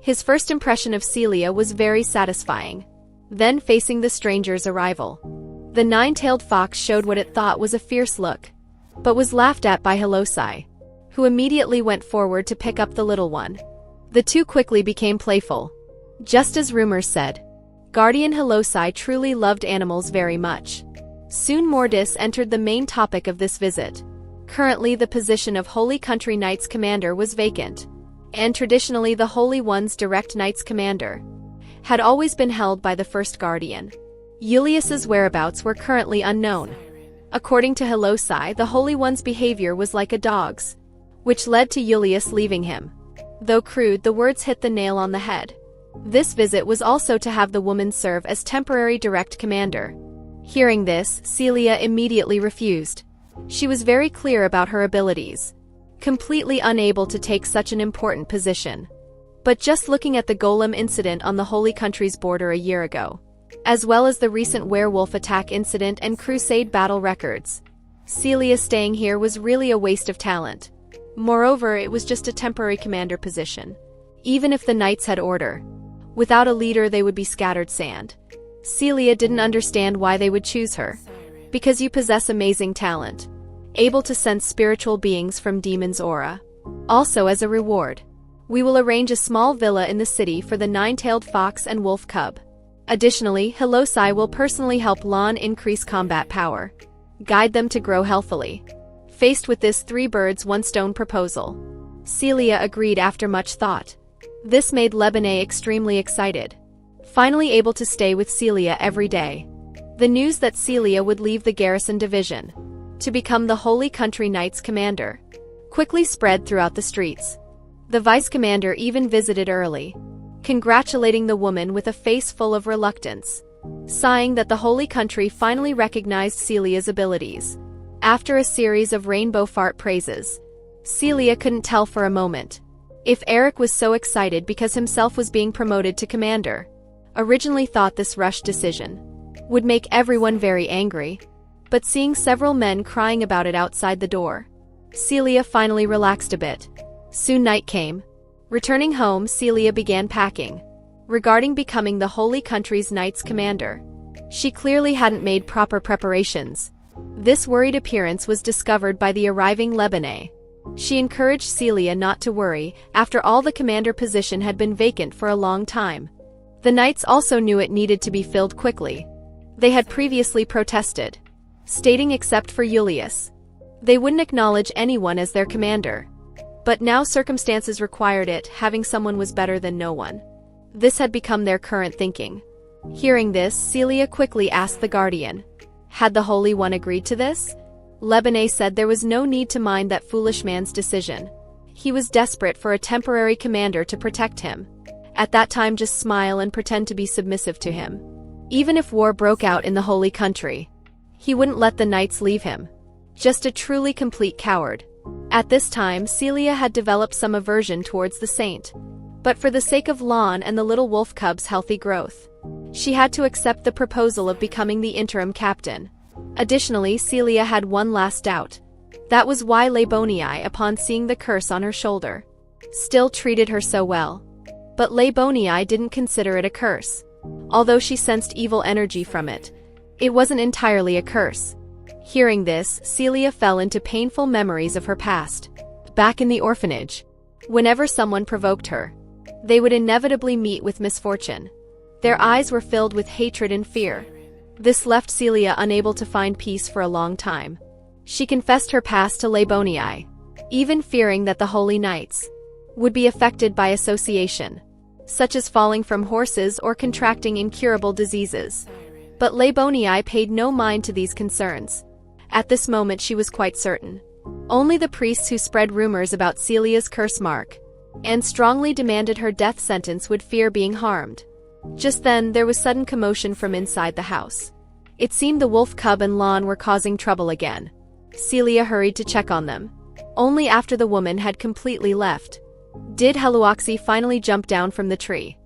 His first impression of Celia was very satisfying. Then, facing the stranger's arrival, the 9-tailed fox showed what it thought was a fierce look, but was laughed at by Hilosai, who immediately went forward to pick up the little one. The two quickly became playful. Just as rumors said, Guardian Hilosai truly loved animals very much. Soon Mortis entered the main topic of this visit. Currently the position of Holy Country Knights Commander was vacant, and traditionally the Holy One's direct Knights Commander had always been held by the first Guardian. Julius's whereabouts were currently unknown. According to Hilosai, the Holy One's behavior was like a dog's, which led to Julius leaving him. Though crude, the words hit the nail on the head. This visit was also to have the woman serve as temporary direct commander. Hearing this, Celia immediately refused. She was very clear about her abilities, completely unable to take such an important position. But just looking at the golem incident on the Holy Country's border a year ago, as well as the recent werewolf attack incident and crusade battle records, Celia staying here was really a waste of talent. Moreover, it was just a temporary commander position. Even if the knights had order, without a leader they would be scattered sand. Celia didn't understand why they would choose her. Because you possess amazing talent, able to sense spiritual beings from demons' aura. Also, as a reward, we will arrange a small villa in the city for the 9-tailed fox and wolf cub. Additionally, Hilosai will personally help Lon increase combat power, guide them to grow healthily. Faced with this 3 birds 1 stone proposal, Celia agreed after much thought. This made Lebanet extremely excited, finally able to stay with Celia every day. The news that Celia would leave the garrison division to become the Holy Country Knights Commander quickly spread throughout the streets. The vice commander even visited early, congratulating the woman with a face full of reluctance, sighing that the Holy Country finally recognized Celia's abilities. After a series of rainbow fart praises, Celia couldn't tell for a moment if Eric was so excited because himself was being promoted to commander. Originally thought this rushed decision would make everyone very angry, but seeing several men crying about it outside the door, Celia finally relaxed a bit. Soon night came. Returning home, Celia began packing. Regarding becoming the Holy Country's Knights Commander, she clearly hadn't made proper preparations. This worried appearance was discovered by the arriving Lebanet. She encouraged Celia not to worry, after all the commander position had been vacant for a long time. The knights also knew it needed to be filled quickly. They had previously protested, stating except for Julius, they wouldn't acknowledge anyone as their commander. But now circumstances required it, having someone was better than no one. This had become their current thinking. Hearing this, Celia quickly asked the Guardian, had the Holy One agreed to this? Lebanet said there was no need to mind that foolish man's decision. He was desperate for a temporary commander to protect him. At that time, just smile and pretend to be submissive to him. Even if war broke out in the Holy Country, he wouldn't let the knights leave him. Just a truly complete coward. At this time, Celia had developed some aversion towards the saint. But for the sake of Lon and the little wolf cub's healthy growth, she had to accept the proposal of becoming the interim captain. Additionally, Celia had one last doubt. That was why Lebonii, upon seeing the curse on her shoulder, still treated her so well. But Lebonii didn't consider it a curse. Although she sensed evil energy from it, it wasn't entirely a curse. Hearing this, Celia fell into painful memories of her past. Back in the orphanage, whenever someone provoked her, they would inevitably meet with misfortune. Their eyes were filled with hatred and fear. This left Celia unable to find peace for a long time. She confessed her past to Labonii, even fearing that the Holy Knights would be affected by association, such as falling from horses or contracting incurable diseases. But Labonii paid no mind to these concerns. At this moment she was quite certain. Only the priests who spread rumors about Celia's curse mark and strongly demanded her death sentence would fear being harmed. Just then, there was sudden commotion from inside the house. It seemed the wolf cub and Lon were causing trouble again. Celia hurried to check on them. Only after the woman had completely left did Heluoxy finally jump down from the tree.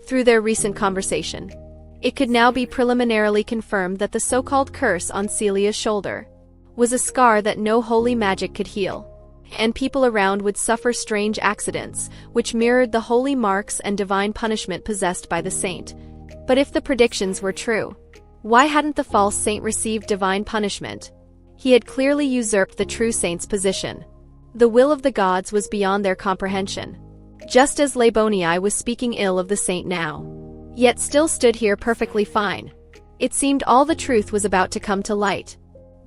Through their recent conversation, it could now be preliminarily confirmed that the so-called curse on Celia's shoulder was a scar that no holy magic could heal, and people around would suffer strange accidents, which mirrored the holy marks and divine punishment possessed by the saint. But if the predictions were true, why hadn't the false saint received divine punishment? He had clearly usurped the true saint's position. The will of the gods was beyond their comprehension. Just as Labonii was speaking ill of the saint now, yet still stood here perfectly fine. It seemed all the truth was about to come to light.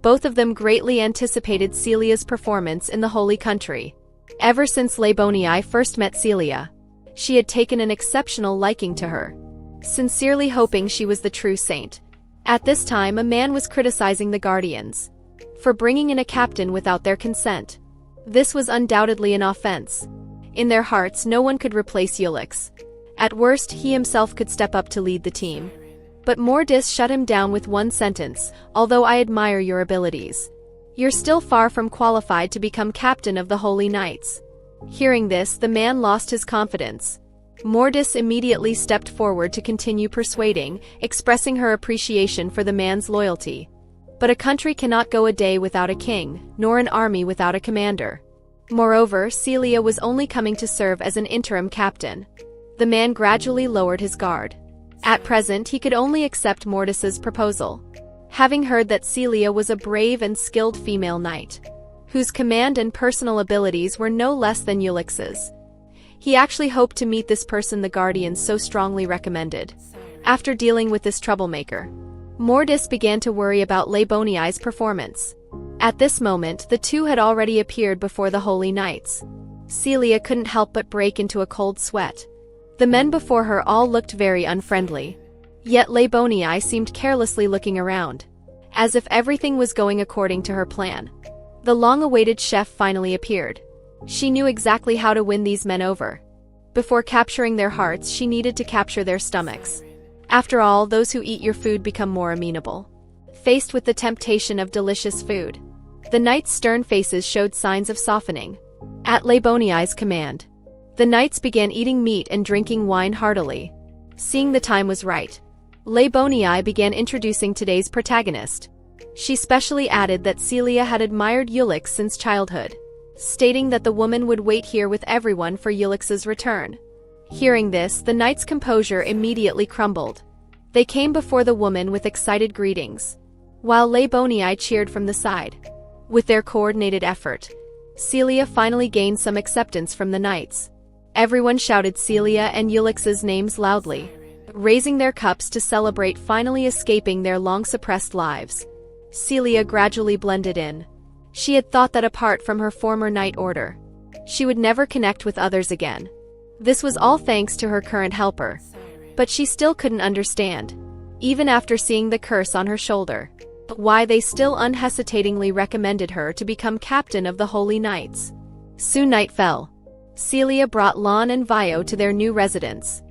Both of them greatly anticipated Celia's performance in the holy country. Ever since Labonii first met Celia, she had taken an exceptional liking to her, sincerely hoping she was the true saint. At this time, a man was criticizing the guardians for bringing in a captain without their consent. This was undoubtedly an offense. In their hearts, no one could replace Ulix. At worst, he himself could step up to lead the team. But Mordis shut him down with one sentence: "Although I admire your abilities, you're still far from qualified to become captain of the Holy Knights." Hearing this, the man lost his confidence. Mordis immediately stepped forward to continue persuading, expressing her appreciation for the man's loyalty. But a country cannot go a day without a king, nor an army without a commander. Moreover, Celia was only coming to serve as an interim captain. The man gradually lowered his guard. At present, he could only accept Mordis's proposal, having heard that Celia was a brave and skilled female knight, whose command and personal abilities were no less than Ulix's. He actually hoped to meet this person the guardians so strongly recommended. After dealing with this troublemaker, Mordis began to worry about Labonii's performance. At this moment, the two had already appeared before the Holy Knights. Celia couldn't help but break into a cold sweat. The men before her all looked very unfriendly. Yet Labonii seemed carelessly looking around, as if everything was going according to her plan. The long-awaited chef finally appeared. She knew exactly how to win these men over. Before capturing their hearts, she needed to capture their stomachs. After all, those who eat your food become more amenable. Faced with the temptation of delicious food, the knights' stern faces showed signs of softening. At Labonii's command, the knights began eating meat and drinking wine heartily. Seeing the time was right, Labonii began introducing today's protagonist. She specially added that Celia had admired Ulix since childhood, stating that the woman would wait here with everyone for Ulix's return. Hearing this, the knights' composure immediately crumbled. They came before the woman with excited greetings, while Labonii cheered from the side. With their coordinated effort, Celia finally gained some acceptance from the knights. Everyone shouted Celia and Ulix's names loudly, raising their cups to celebrate finally escaping their long-suppressed lives. Celia gradually blended in. She had thought that apart from her former knight order, she would never connect with others again. This was all thanks to her current helper. But she still couldn't understand, even after seeing the curse on her shoulder, why they still unhesitatingly recommended her to become captain of the Holy Knights. Soon night fell. Celia brought Lon and Vio to their new residence.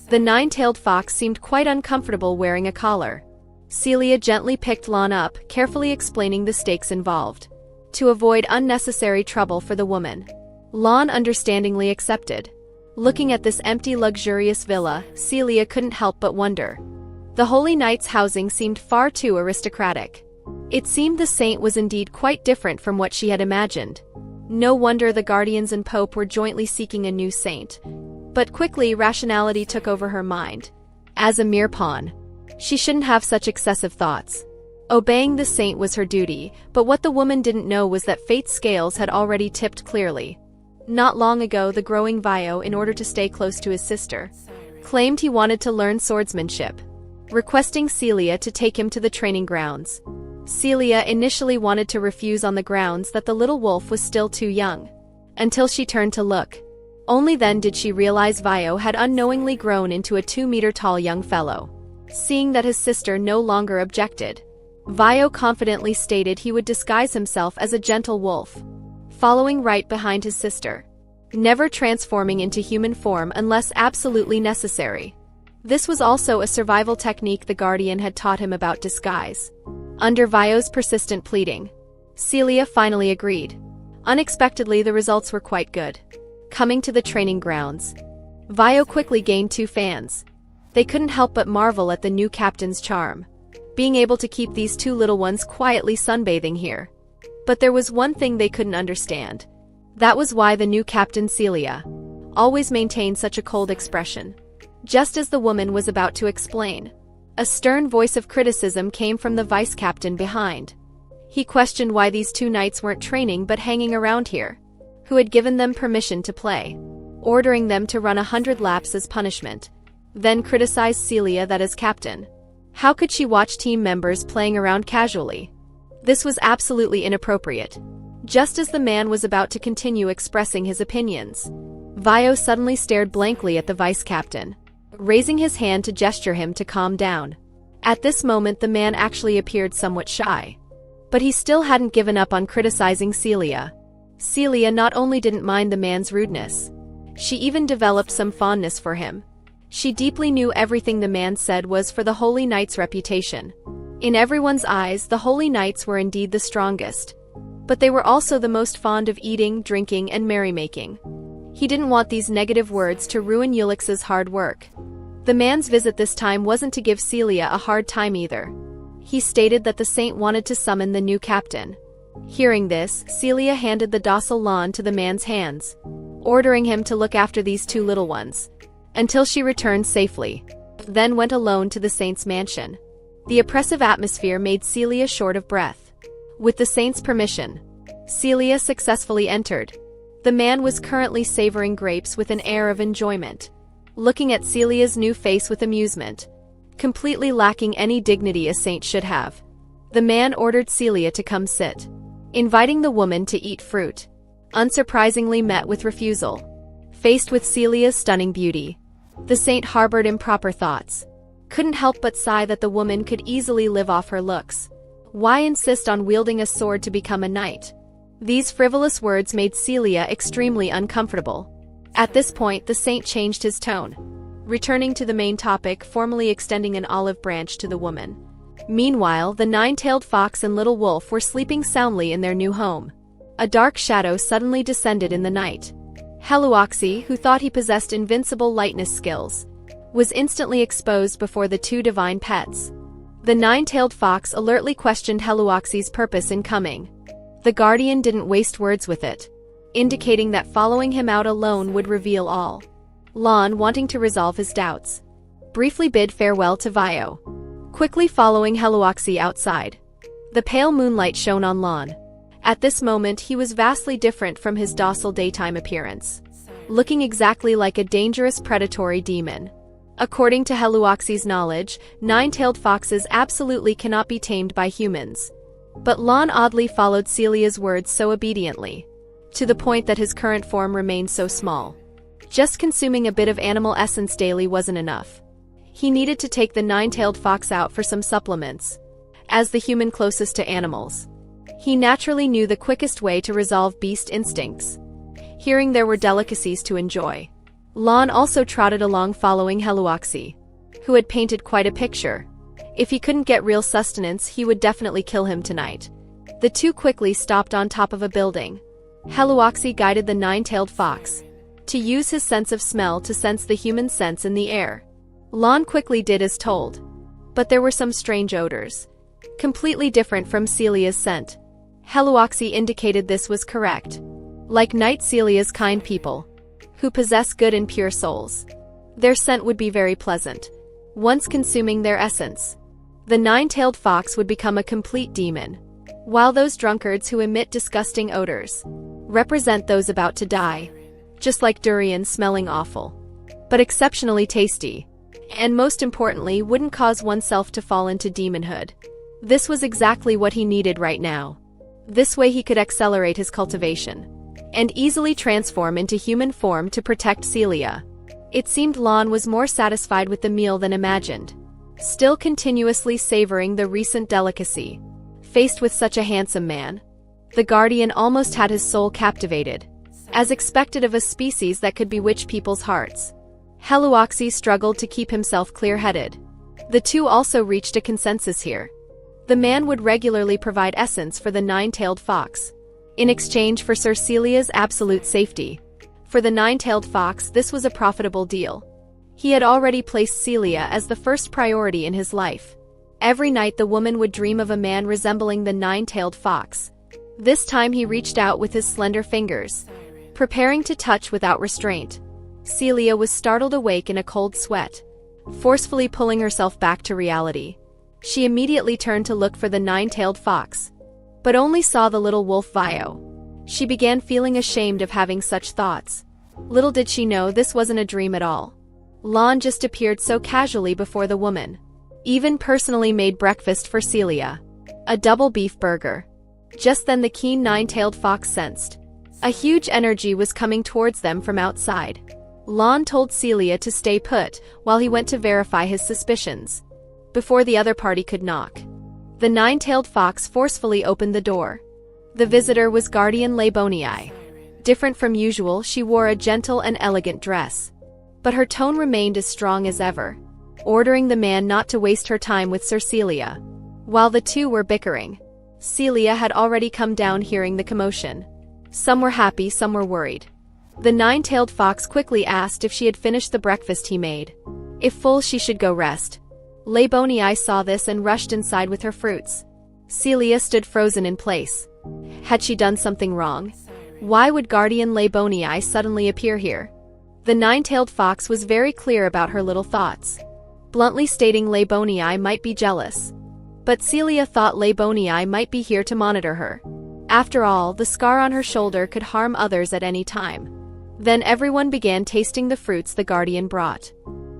The nine-tailed fox seemed quite uncomfortable wearing a collar. Celia gently picked Lon up, carefully explaining the stakes involved, to avoid unnecessary trouble for the woman. Lon understandingly accepted. Looking at this empty, luxurious villa, Celia couldn't help but wonder. The Holy Knights' housing seemed far too aristocratic. It seemed the saint was indeed quite different from what she had imagined. No wonder the guardians and Pope were jointly seeking a new saint. But quickly, rationality took over her mind. As a mere pawn, she shouldn't have such excessive thoughts. Obeying the saint was her duty, but what the woman didn't know was that fate's scales had already tipped clearly. Not long ago, the growing Vio, in order to stay close to his sister, claimed he wanted to learn swordsmanship, requesting Celia to take him to the training grounds. Celia initially wanted to refuse on the grounds that the little wolf was still too young, until she turned to look. Only then did she realize Vio had unknowingly grown into a 2-meter-tall young fellow. Seeing that his sister no longer objected, Vio confidently stated he would disguise himself as a gentle wolf, following right behind his sister, never transforming into human form unless absolutely necessary. This was also a survival technique the Guardian had taught him about disguise. Under Vio's persistent pleading, Celia finally agreed. Unexpectedly, the results were quite good. Coming to the training grounds, Vio quickly gained 2 fans. They couldn't help but marvel at the new captain's charm, being able to keep these 2 little ones quietly sunbathing here. But there was one thing they couldn't understand. That was why the new captain, Celia, always maintained such a cold expression. Just as the woman was about to explain, a stern voice of criticism came from the vice captain behind. He questioned why these 2 knights weren't training but hanging around here, who had given them permission to play, ordering them to run 100 laps as punishment, then criticized Celia that as captain, how could she watch team members playing around casually? This was absolutely inappropriate. Just as the man was about to continue expressing his opinions, Vio suddenly stared blankly at the vice captain, raising his hand to gesture him to calm down. At this moment, the man actually appeared somewhat shy. But he still hadn't given up on criticizing Celia. Celia not only didn't mind the man's rudeness, she even developed some fondness for him. She deeply knew everything the man said was for the Holy Knight's reputation. In everyone's eyes, the Holy Knights were indeed the strongest. But they were also the most fond of eating, drinking, and merrymaking. He didn't want these negative words to ruin Ulix's hard work. The man's visit this time wasn't to give Celia a hard time either. He stated that the saint wanted to summon the new captain. Hearing this, Celia handed the docile Lon to the man's hands, ordering him to look after these 2 little ones until she returned safely, then went alone to the saint's mansion. The oppressive atmosphere made Celia short of breath. With the saint's permission, Celia successfully entered. The man was currently savoring grapes with an air of enjoyment, looking at Celia's new face with amusement, completely lacking any dignity a saint should have. The man ordered Celia to come sit, inviting the woman to eat fruit. Unsurprisingly met with refusal. Faced with Celia's stunning beauty, the saint harbored improper thoughts. Couldn't help but sigh that the woman could easily live off her looks. Why insist on wielding a sword to become a knight? These frivolous words made Celia extremely uncomfortable. At this point, the saint changed his tone, returning to the main topic, formally extending an olive branch to the woman. Meanwhile, the 9-tailed fox and little wolf were sleeping soundly in their new home. A dark shadow suddenly descended in the night. Heluoxy, who thought he possessed invincible lightness skills, was instantly exposed before the 2 divine pets. The 9-tailed fox alertly questioned Heluoxy's purpose in coming. The Guardian didn't waste words with it, indicating that following him out alone would reveal all. Lon, wanting to resolve his doubts, briefly bid farewell to Vio, quickly following Heluoxy outside. The pale moonlight shone on Lon. At this moment, he was vastly different from his docile daytime appearance, looking exactly like a dangerous predatory demon. According to Heluoxy's knowledge, 9-tailed foxes absolutely cannot be tamed by humans. But Lon oddly followed Celia's words so obediently, to the point that his current form remained so small. Just consuming a bit of animal essence daily wasn't enough. He needed to take the 9-tailed fox out for some supplements. As the human closest to animals, he naturally knew the quickest way to resolve beast instincts. Hearing there were delicacies to enjoy, Lon also trotted along following Heluoxy, who had painted quite a picture. If he couldn't get real sustenance, he would definitely kill him tonight. The 2 quickly stopped on top of a building. Heluoxy guided the 9-tailed fox to use his sense of smell to sense the human scents in the air. Lon quickly did as told. But there were some strange odors, completely different from Celia's scent. Heluoxy indicated this was correct. Like Knight Celia's kind people, who possess good and pure souls, their scent would be very pleasant, once consuming their essence. The nine-tailed fox would become a complete demon, while those drunkards who emit disgusting odors represent those about to die, just like durian smelling awful, but exceptionally tasty, and most importantly wouldn't cause oneself to fall into demonhood. This was exactly what he needed right now. This way he could accelerate his cultivation and easily transform into human form to protect Celia. It seemed Lon was more satisfied with the meal than imagined, still continuously savoring the recent delicacy. Faced with such a handsome man, the guardian almost had his soul captivated, as expected of a species that could bewitch people's hearts. Heluoxy struggled to keep himself clear-headed. The two also reached a consensus here. The man would regularly provide essence for the nine-tailed fox, in exchange for Sir Celia's absolute safety. For the nine-tailed fox, this was a profitable deal. He had already placed Celia as the first priority in his life. Every night the woman would dream of a man resembling the nine-tailed fox. This time he reached out with his slender fingers, preparing to touch without restraint. Celia was startled awake in a cold sweat, forcefully pulling herself back to reality. She immediately turned to look for the nine-tailed fox, but only saw the little wolf Vio. She began feeling ashamed of having such thoughts. Little did she know this wasn't a dream at all. Lon just appeared so casually before the woman, even personally made breakfast for Celia, a double beef burger. Just then the keen nine-tailed fox sensed a huge energy was coming towards them from outside. Lon told Celia to stay put while he went to verify his suspicions. Before the other party could knock, the nine-tailed fox forcefully opened the door. The visitor was Guardian Labonii. Different from usual, she wore a gentle and elegant dress, but her tone remained as strong as ever, ordering the man not to waste her time with Sir Celia. While the two were bickering, Celia had already come down hearing the commotion. Some were happy, some were worried. The nine-tailed fox quickly asked if she had finished the breakfast he made. If full, she should go rest. Labonii saw this and rushed inside with her fruits. Celia stood frozen in place. Had she done something wrong? Why would Guardian Labonii suddenly appear here? The nine-tailed fox was very clear about her little thoughts, bluntly stating Labonii might be jealous. But Celia thought Labonii might be here to monitor her. After all, the scar on her shoulder could harm others at any time. Then everyone began tasting the fruits the guardian brought.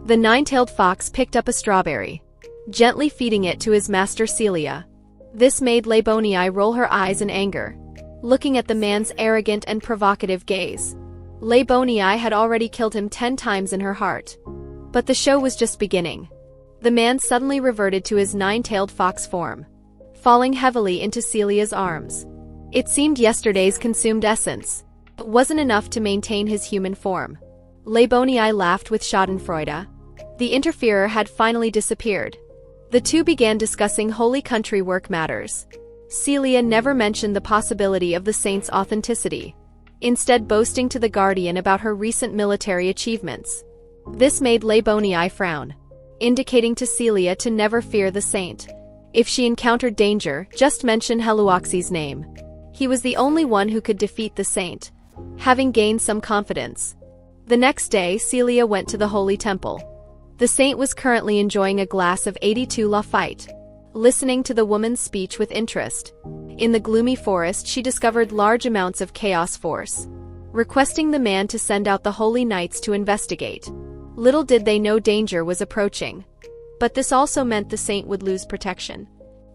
The nine-tailed fox picked up a strawberry, gently feeding it to his master Celia. This made Labonii roll her eyes in anger, looking at the man's arrogant and provocative gaze. Labonii had already killed him 10 times in her heart. But the show was just beginning. The man suddenly reverted to his nine-tailed fox form, falling heavily into Celia's arms. It seemed yesterday's consumed essence wasn't enough to maintain his human form. Labonii laughed with schadenfreude. The interferer had finally disappeared. The two began discussing holy country work matters. Celia never mentioned the possibility of the saint's authenticity, instead boasting to the guardian about her recent military achievements. This made Labonii frown, indicating to Celia to never fear the saint. If she encountered danger, just mention Heluoxy's name. He was the only one who could defeat the saint, having gained some confidence. The next day, Celia went to the holy temple. The saint was currently enjoying a glass of 82 Lafite, listening to the woman's speech with interest. In the gloomy forest, she discovered large amounts of chaos force, requesting the man to send out the holy knights to investigate. Little did they know danger was approaching. But this also meant the saint would lose protection.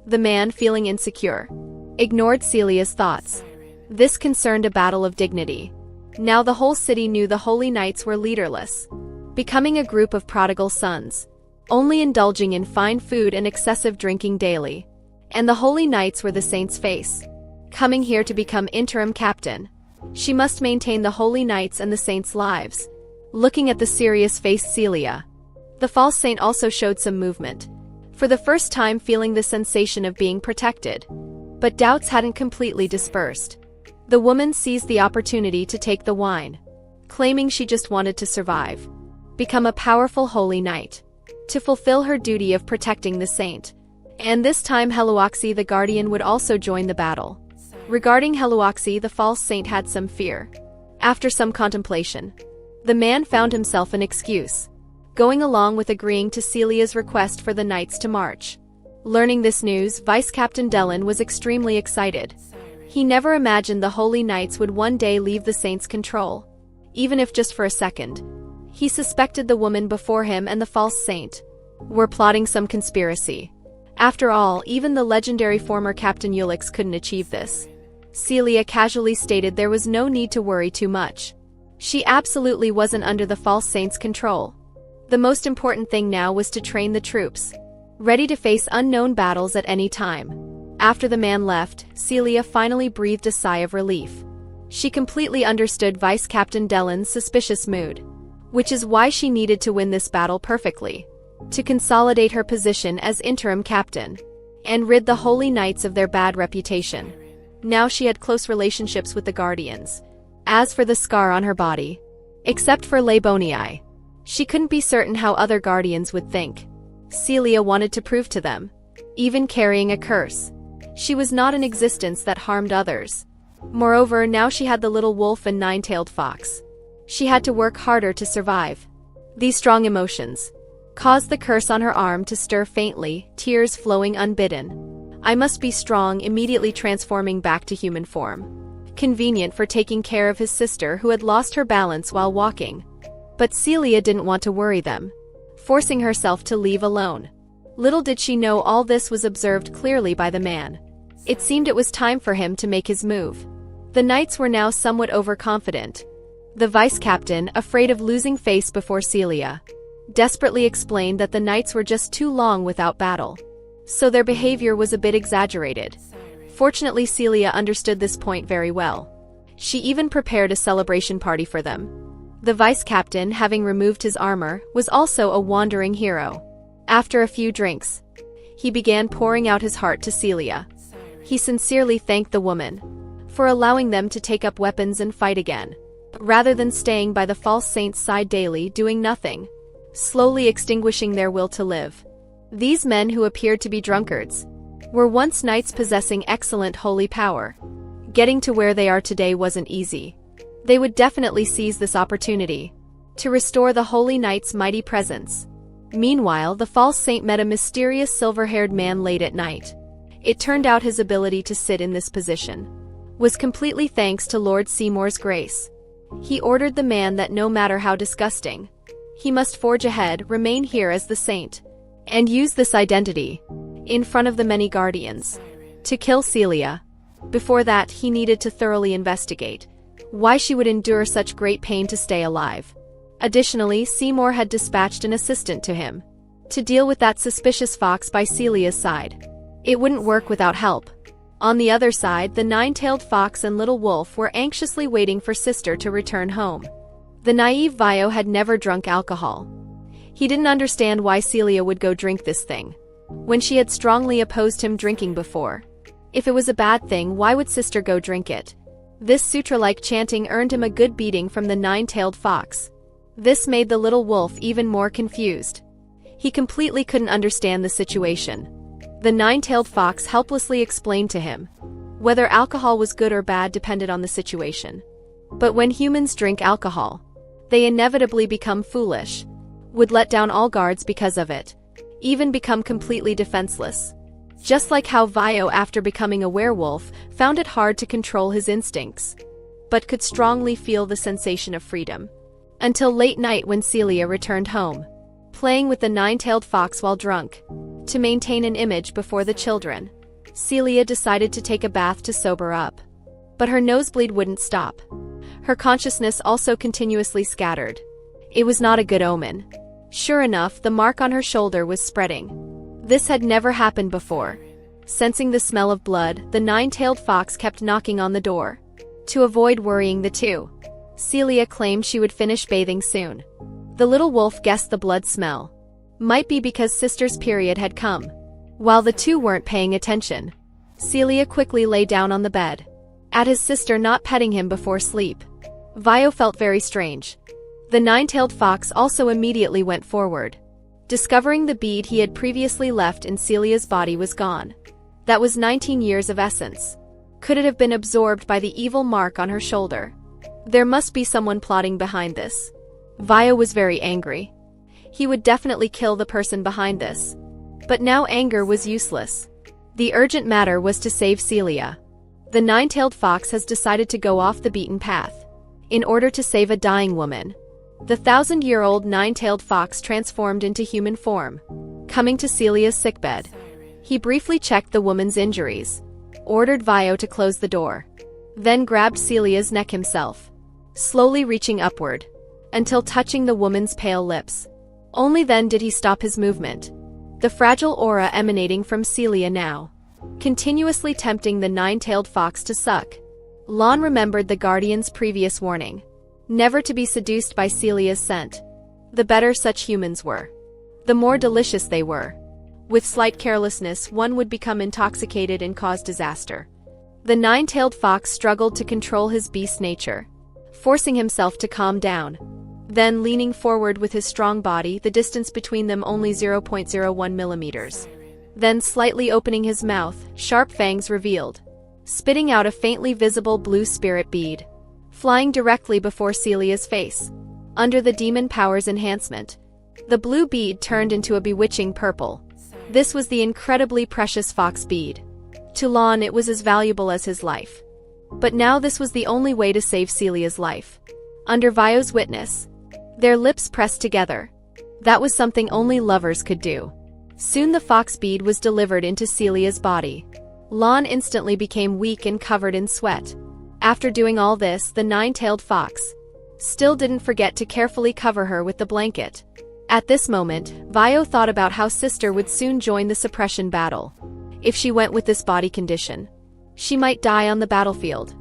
The man, feeling insecure, ignored Celia's thoughts. This concerned a battle of dignity. Now the whole city knew the holy knights were leaderless, becoming a group of prodigal sons, only indulging in fine food and excessive drinking daily. And the holy knights were the saint's face, coming here to become interim captain. She must maintain the holy knights and the saints' lives. Looking at the serious-faced Celia, the false saint also showed some movement, for the first time feeling the sensation of being protected. But doubts hadn't completely dispersed. The woman seized the opportunity to take the wine, claiming she just wanted to survive, become a powerful holy knight, to fulfill her duty of protecting the saint. And this time Heluoxy the guardian would also join the battle. Regarding Heluoxy, the false saint had some fear. After some contemplation, the man found himself an excuse, going along with agreeing to Celia's request for the knights to march. Learning this news, Vice Captain Dellen was extremely excited. He never imagined the Holy Knights would one day leave the Saints' control, even if just for a second. He suspected the woman before him and the false saint were plotting some conspiracy. After all, even the legendary former Captain Ulix couldn't achieve this. Celia casually stated there was no need to worry too much. She absolutely wasn't under the false saint's control. The most important thing now was to train the troops, ready to face unknown battles at any time. After the man left, Celia finally breathed a sigh of relief. She completely understood Vice Captain Dellen's suspicious mood, which is why she needed to win this battle perfectly, to consolidate her position as interim captain, and rid the Holy Knights of their bad reputation. Now she had close relationships with the Guardians. As for the scar on her body, except for Labonii, she couldn't be certain how other Guardians would think. Celia wanted to prove to them, even carrying a curse, she was not an existence that harmed others. Moreover, now she had the little wolf and nine-tailed fox. She had to work harder to survive. These strong emotions caused the curse on her arm to stir faintly, tears flowing unbidden. I must be strong, immediately transforming back to human form. Convenient for taking care of his sister who had lost her balance while walking. But Celia didn't want to worry them, forcing herself to leave alone. Little did she know all this was observed clearly by the man. It seemed it was time for him to make his move. The knights were now somewhat overconfident. The vice captain, afraid of losing face before Celia, desperately explained that the knights were just too long without battle, so their behavior was a bit exaggerated. Fortunately, Celia understood this point very well. She even prepared a celebration party for them. The vice captain, having removed his armor, was also a wandering hero. After a few drinks, he began pouring out his heart to Celia. He sincerely thanked the woman for allowing them to take up weapons and fight again, rather than staying by the false saint's side daily doing nothing, slowly extinguishing their will to live. These men, who appeared to be drunkards, were once knights possessing excellent holy power. Getting to where they are today wasn't easy. They would definitely seize this opportunity to restore the Holy Knight's mighty presence. Meanwhile, the false saint met a mysterious silver-haired man late at night. It turned out his ability to sit in this position was completely thanks to Lord Seymour's grace. He ordered the man that no matter how disgusting, he must forge ahead, remain here as the saint, and use this identity in front of the many guardians to kill Celia. Before that, he needed to thoroughly investigate why she would endure such great pain to stay alive. Additionally, Seymour had dispatched an assistant to him to deal with that suspicious fox by Celia's side. It wouldn't work without help. On the other side, the nine-tailed fox and little wolf were anxiously waiting for sister to return home. The naive Vio had never drunk alcohol. He didn't understand why Celia would go drink this thing, when she had strongly opposed him drinking before. If it was a bad thing, why would sister go drink it? This sutra-like chanting earned him a good beating from the nine-tailed fox. This made the little wolf even more confused. He completely couldn't understand the situation. The nine-tailed fox helplessly explained to him whether alcohol was good or bad depended on the situation. But when humans drink alcohol, they inevitably become foolish, would let down all guards because of it, even become completely defenseless. Just like how Vio, after becoming a werewolf, found it hard to control his instincts, but could strongly feel the sensation of freedom. Until late night when Celia returned home, playing with the nine-tailed fox while drunk. To maintain an image before the children, Celia decided to take a bath to sober up. But her nosebleed wouldn't stop. Her consciousness also continuously scattered. It was not a good omen. Sure enough, the mark on her shoulder was spreading. This had never happened before. Sensing the smell of blood, the nine-tailed fox kept knocking on the door. To avoid worrying the two, Celia claimed she would finish bathing soon. The little wolf guessed the blood smell might be because sister's period had come. While the two weren't paying attention, Celia quickly lay down on the bed, at his sister not petting him before sleep. Vio felt very strange. The nine-tailed fox also immediately went forward, discovering the bead he had previously left in Celia's body was gone. That was 19 years of essence. Could it have been absorbed by the evil mark on her shoulder? There must be someone plotting behind this. Vio was very angry. He would definitely kill the person behind this. But now anger was useless. The urgent matter was to save Celia. The nine-tailed fox has decided to go off the beaten path in order to save a dying woman. The 1,000-year-old nine-tailed fox transformed into human form, coming to Celia's sickbed. He briefly checked the woman's injuries, ordered Vio to close the door, then grabbed Celia's neck himself, slowly reaching upward, until touching the woman's pale lips. Only then did he stop his movement, the fragile aura emanating from Celia now, continuously tempting the nine-tailed fox to suck. Lon remembered the Guardian's previous warning, never to be seduced by Celia's scent. The better such humans were, the more delicious they were. With slight carelessness, one would become intoxicated and cause disaster. The nine-tailed fox struggled to control his beast nature, forcing himself to calm down. Then, leaning forward with his strong body, the distance between them only 0.01 millimeters. Then, slightly opening his mouth, sharp fangs revealed, spitting out a faintly visible blue spirit bead, flying directly before Celia's face. Under the demon power's enhancement, the blue bead turned into a bewitching purple. This was the incredibly precious fox bead. To Lon, it was as valuable as his life. But now this was the only way to save Celia's life. Under Vio's witness, their lips pressed together. That was something only lovers could do. Soon the fox bead was delivered into Celia's body. Lon instantly became weak and covered in sweat. After doing all this, the nine-tailed fox still didn't forget to carefully cover her with the blanket. At this moment, Vio thought about how Sister would soon join the suppression battle. If she went with this body condition, she might die on the battlefield.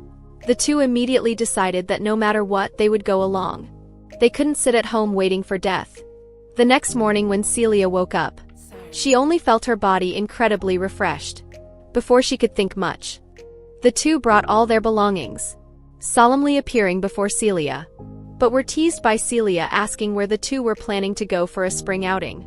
The two immediately decided that no matter what, they would go along. They couldn't sit at home waiting for death. The next morning when Celia woke up, she only felt her body incredibly refreshed. Before she could think much, the two brought all their belongings, solemnly appearing before Celia, but were teased by Celia asking where the two were planning to go for a spring outing.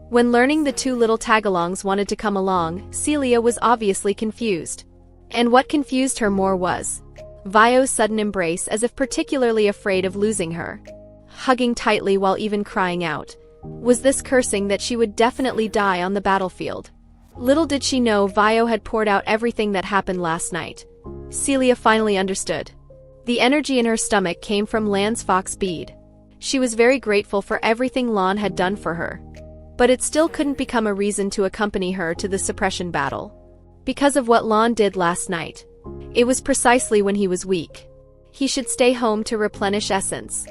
When learning the two little tagalongs wanted to come along, Celia was obviously confused. And what confused her more was Vio's sudden embrace, as if particularly afraid of losing her, hugging tightly while even crying out. Was this cursing that she would definitely die on the battlefield? Little did she know Vio had poured out everything that happened last night. Celia finally understood. The energy in her stomach came from Lan's fox bead. She was very grateful for everything Lon had done for her. But it still couldn't become a reason to accompany her to the suppression battle. Because of what Lon did last night. It was precisely when he was weak. He should stay home to replenish essence.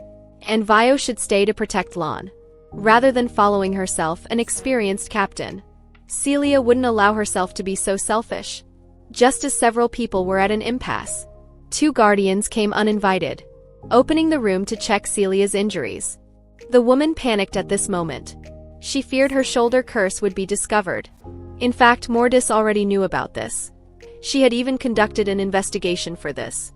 And Vio should stay to protect Lon. Rather than following herself, an experienced captain, Celia wouldn't allow herself to be so selfish. Just as several people were at an impasse, two guardians came uninvited, opening the room to check Celia's injuries. The woman panicked at this moment. She feared her shoulder curse would be discovered. In fact, Mordis already knew about this. She had even conducted an investigation for this.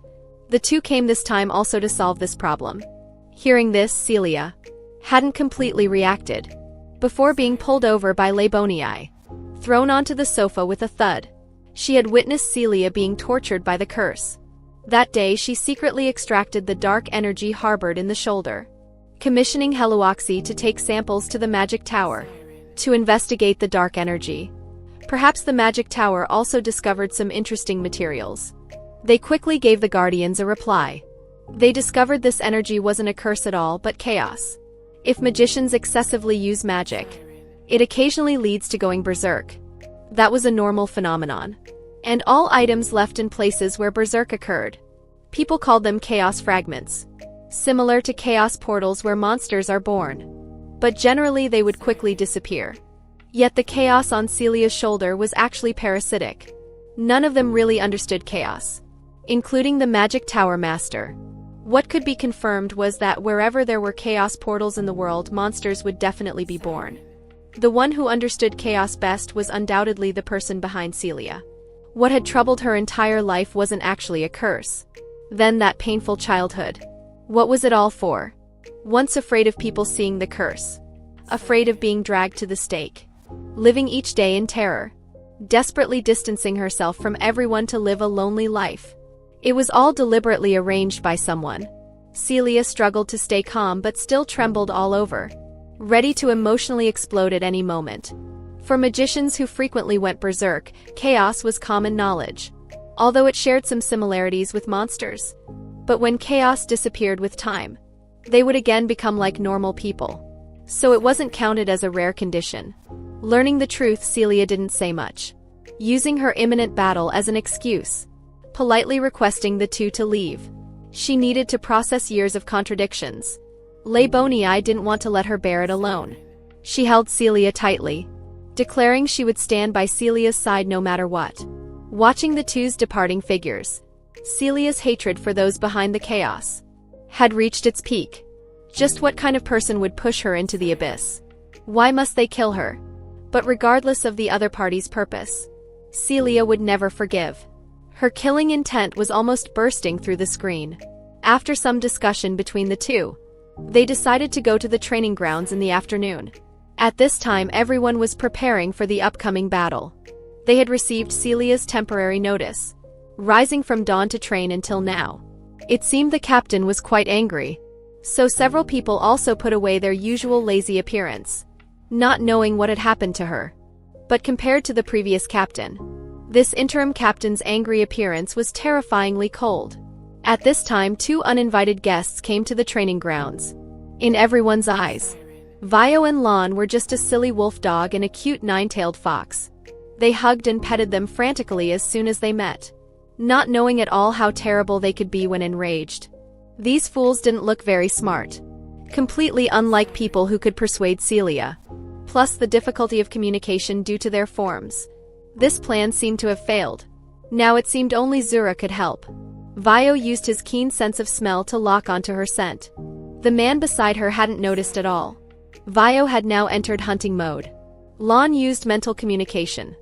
The two came this time also to solve this problem. Hearing this, Celia hadn't completely reacted. Before being pulled over by Labonii, thrown onto the sofa with a thud, she had witnessed Celia being tortured by the curse. That day she secretly extracted the dark energy harbored in the shoulder, commissioning Heluoxy to take samples to the magic tower to investigate the dark energy. Perhaps the magic tower also discovered some interesting materials. They quickly gave the guardians a reply. They discovered this energy wasn't a curse at all but chaos. If magicians excessively use magic, it occasionally leads to going berserk. That was a normal phenomenon. And all items left in places where berserk occurred, people called them chaos fragments, similar to chaos portals where monsters are born. But generally they would quickly disappear. Yet the chaos on Celia's shoulder was actually parasitic. None of them really understood chaos, including the magic tower master. What could be confirmed was that wherever there were chaos portals in the world, monsters would definitely be born. The one who understood chaos best was undoubtedly the person behind Celia. What had troubled her entire life wasn't actually a curse. Then that painful childhood. What was it all for? Once afraid of people seeing the curse. Afraid of being dragged to the stake. Living each day in terror. Desperately distancing herself from everyone to live a lonely life. It was all deliberately arranged by someone. Celia struggled to stay calm but still trembled all over, ready to emotionally explode at any moment. For magicians who frequently went berserk, chaos was common knowledge, although it shared some similarities with monsters. But when chaos disappeared with time, they would again become like normal people. So it wasn't counted as a rare condition. Learning the truth, Celia didn't say much, using her imminent battle as an excuse, politely requesting the two to leave. She needed to process years of contradictions. Le Bonii didn't want to let her bear it alone. She held Celia tightly, declaring she would stand by Celia's side no matter what. Watching the two's departing figures, Celia's hatred for those behind the chaos had reached its peak. Just what kind of person would push her into the abyss? Why must they kill her? But regardless of the other party's purpose, Celia would never forgive. Her killing intent was almost bursting through the screen. After some discussion between the two, they decided to go to the training grounds in the afternoon. At this time, everyone was preparing for the upcoming battle. They had received Celia's temporary notice, rising from dawn to train until now. It seemed the captain was quite angry, so several people also put away their usual lazy appearance, not knowing what had happened to her. But compared to the previous captain, this interim captain's angry appearance was terrifyingly cold. At this time, two uninvited guests came to the training grounds. In everyone's eyes, Vio and Lon were just a silly wolf dog and a cute nine-tailed fox. They hugged and petted them frantically as soon as they met, not knowing at all how terrible they could be when enraged. These fools didn't look very smart, completely unlike people who could persuade Celia, plus the difficulty of communication due to their forms. This plan seemed to have failed. Now it seemed only Zura could help. Vio used his keen sense of smell to lock onto her scent. The man beside her hadn't noticed at all. Vio had now entered hunting mode. Lon used mental communication,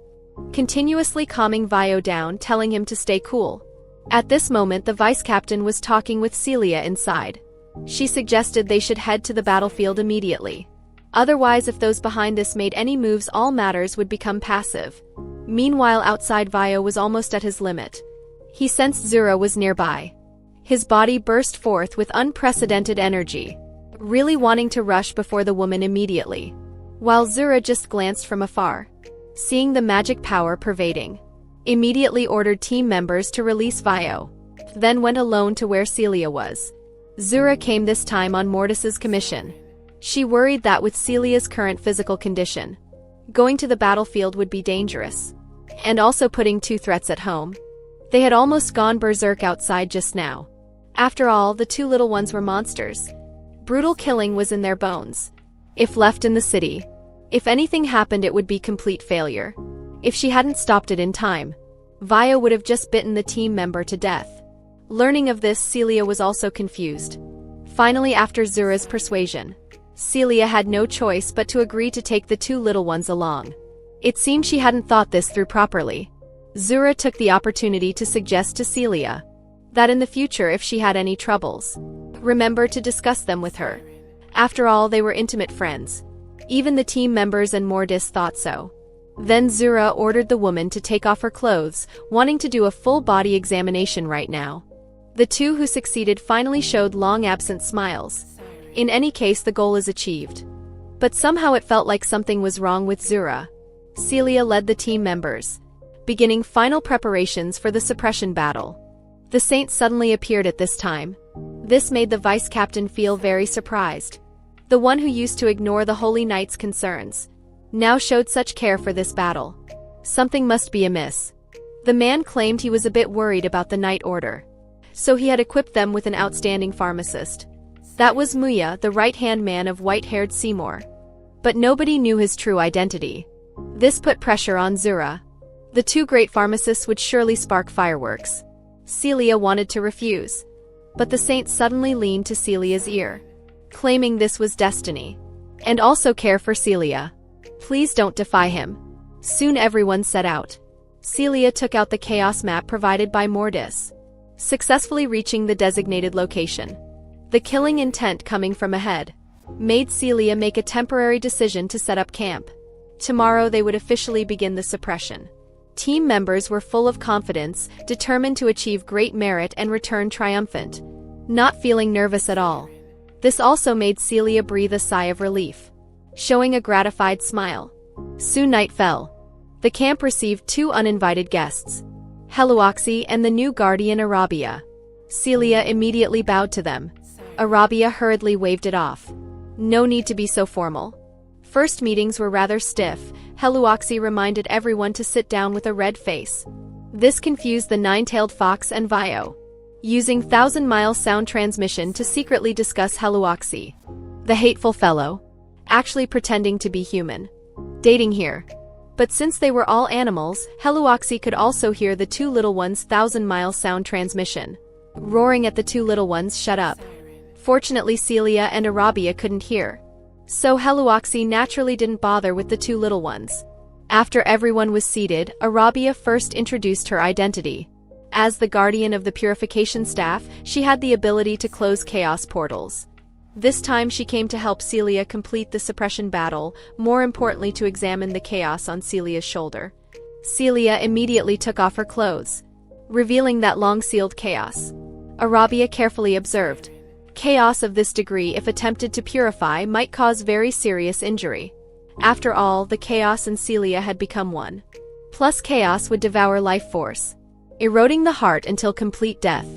continuously calming Vio down, telling him to stay cool. At this moment, the vice captain was talking with Celia inside. She suggested they should head to the battlefield immediately. Otherwise, if those behind this made any moves, all matters would become passive. Meanwhile, outside, Vio was almost at his limit. He sensed Zura was nearby. His body burst forth with unprecedented energy, really wanting to rush before the woman immediately, while Zura just glanced from afar, seeing the magic power pervading. Immediately ordered team members to release Vio, then went alone to where Celia was. Zura came this time on Mortis's commission. She worried that with Celia's current physical condition, going to the battlefield would be dangerous, and also putting two threats at home. They had almost gone berserk outside just now. After all, the two little ones were monsters. Brutal killing was in their bones. If left in the city, if anything happened, it would be complete failure. If she hadn't stopped it in time, Vio would have just bitten the team member to death. Learning of this, Celia was also confused. Finally, after Zura's persuasion, Celia had no choice but to agree to take the two little ones along. It seemed she hadn't thought this through properly. Zura took the opportunity to suggest to Celia that in the future, if she had any troubles, remember to discuss them with her. After all, they were intimate friends. Even the team members and Mortis thought so. Then Zura ordered the woman to take off her clothes, wanting to do a full body examination right now. The two who succeeded finally showed long-absent smiles. In any case, the goal is achieved. But somehow it felt like something was wrong with Zura. Celia led the team members, beginning final preparations for the suppression battle. The saint suddenly appeared at this time. This made the vice captain feel very surprised. The one who used to ignore the Holy Knight's concerns now showed such care for this battle. Something must be amiss. The man claimed he was a bit worried about the Knight Order, so he had equipped them with an outstanding pharmacist. That was Muya, the right-hand man of white-haired Seymour. But nobody knew his true identity. This put pressure on Zura. The two great pharmacists would surely spark fireworks. Celia wanted to refuse, but the saint suddenly leaned to Celia's ear, claiming this was destiny, and also care for Celia. Please don't defy him. Soon everyone set out. Celia took out the chaos map provided by Mortis, successfully reaching the designated location. The killing intent coming from ahead made Celia make a temporary decision to set up camp. Tomorrow they would officially begin the suppression. Team members were full of confidence, determined to achieve great merit and return triumphant, not feeling nervous at all. This also made Celia breathe a sigh of relief, showing a gratified smile. Soon night fell. The camp received two uninvited guests, Heluoxy and the new guardian Arabia. Celia immediately bowed to them. Arabia hurriedly waved it off. No need to be so formal. First meetings were rather stiff. Heluoxy reminded everyone to sit down with a red face. This confused the nine-tailed fox and Vio, using thousand-mile sound transmission to secretly discuss Heluoxy, the hateful fellow, actually pretending to be human. Dating here. But since they were all animals, Heluoxy could also hear the two little ones' thousand-mile sound transmission, roaring at the two little ones, "Shut up." Fortunately, Celia and Arabia couldn't hear, so Heluoxy naturally didn't bother with the two little ones. After everyone was seated, Arabia first introduced her identity. As the guardian of the purification staff, she had the ability to close chaos portals. This time she came to help Celia complete the suppression battle, more importantly to examine the chaos on Celia's shoulder. Celia immediately took off her clothes, revealing that long-sealed chaos. Arabia carefully observed. Chaos of this degree, if attempted to purify, might cause very serious injury. After all, the chaos and Celia had become one. Plus chaos would devour life force, eroding the heart until complete death.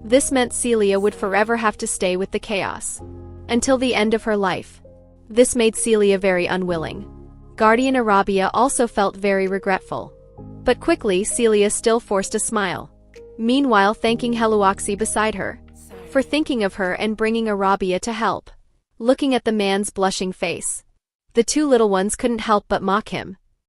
This meant Celia would forever have to stay with the chaos until the end of her life. This made Celia very unwilling. Guardian Arabia also felt very regretful. But quickly, Celia still forced a smile, meanwhile thanking Heluoxy beside her for thinking of her and bringing Arabia to help. Looking at the man's blushing face, the two little ones couldn't help but mock him.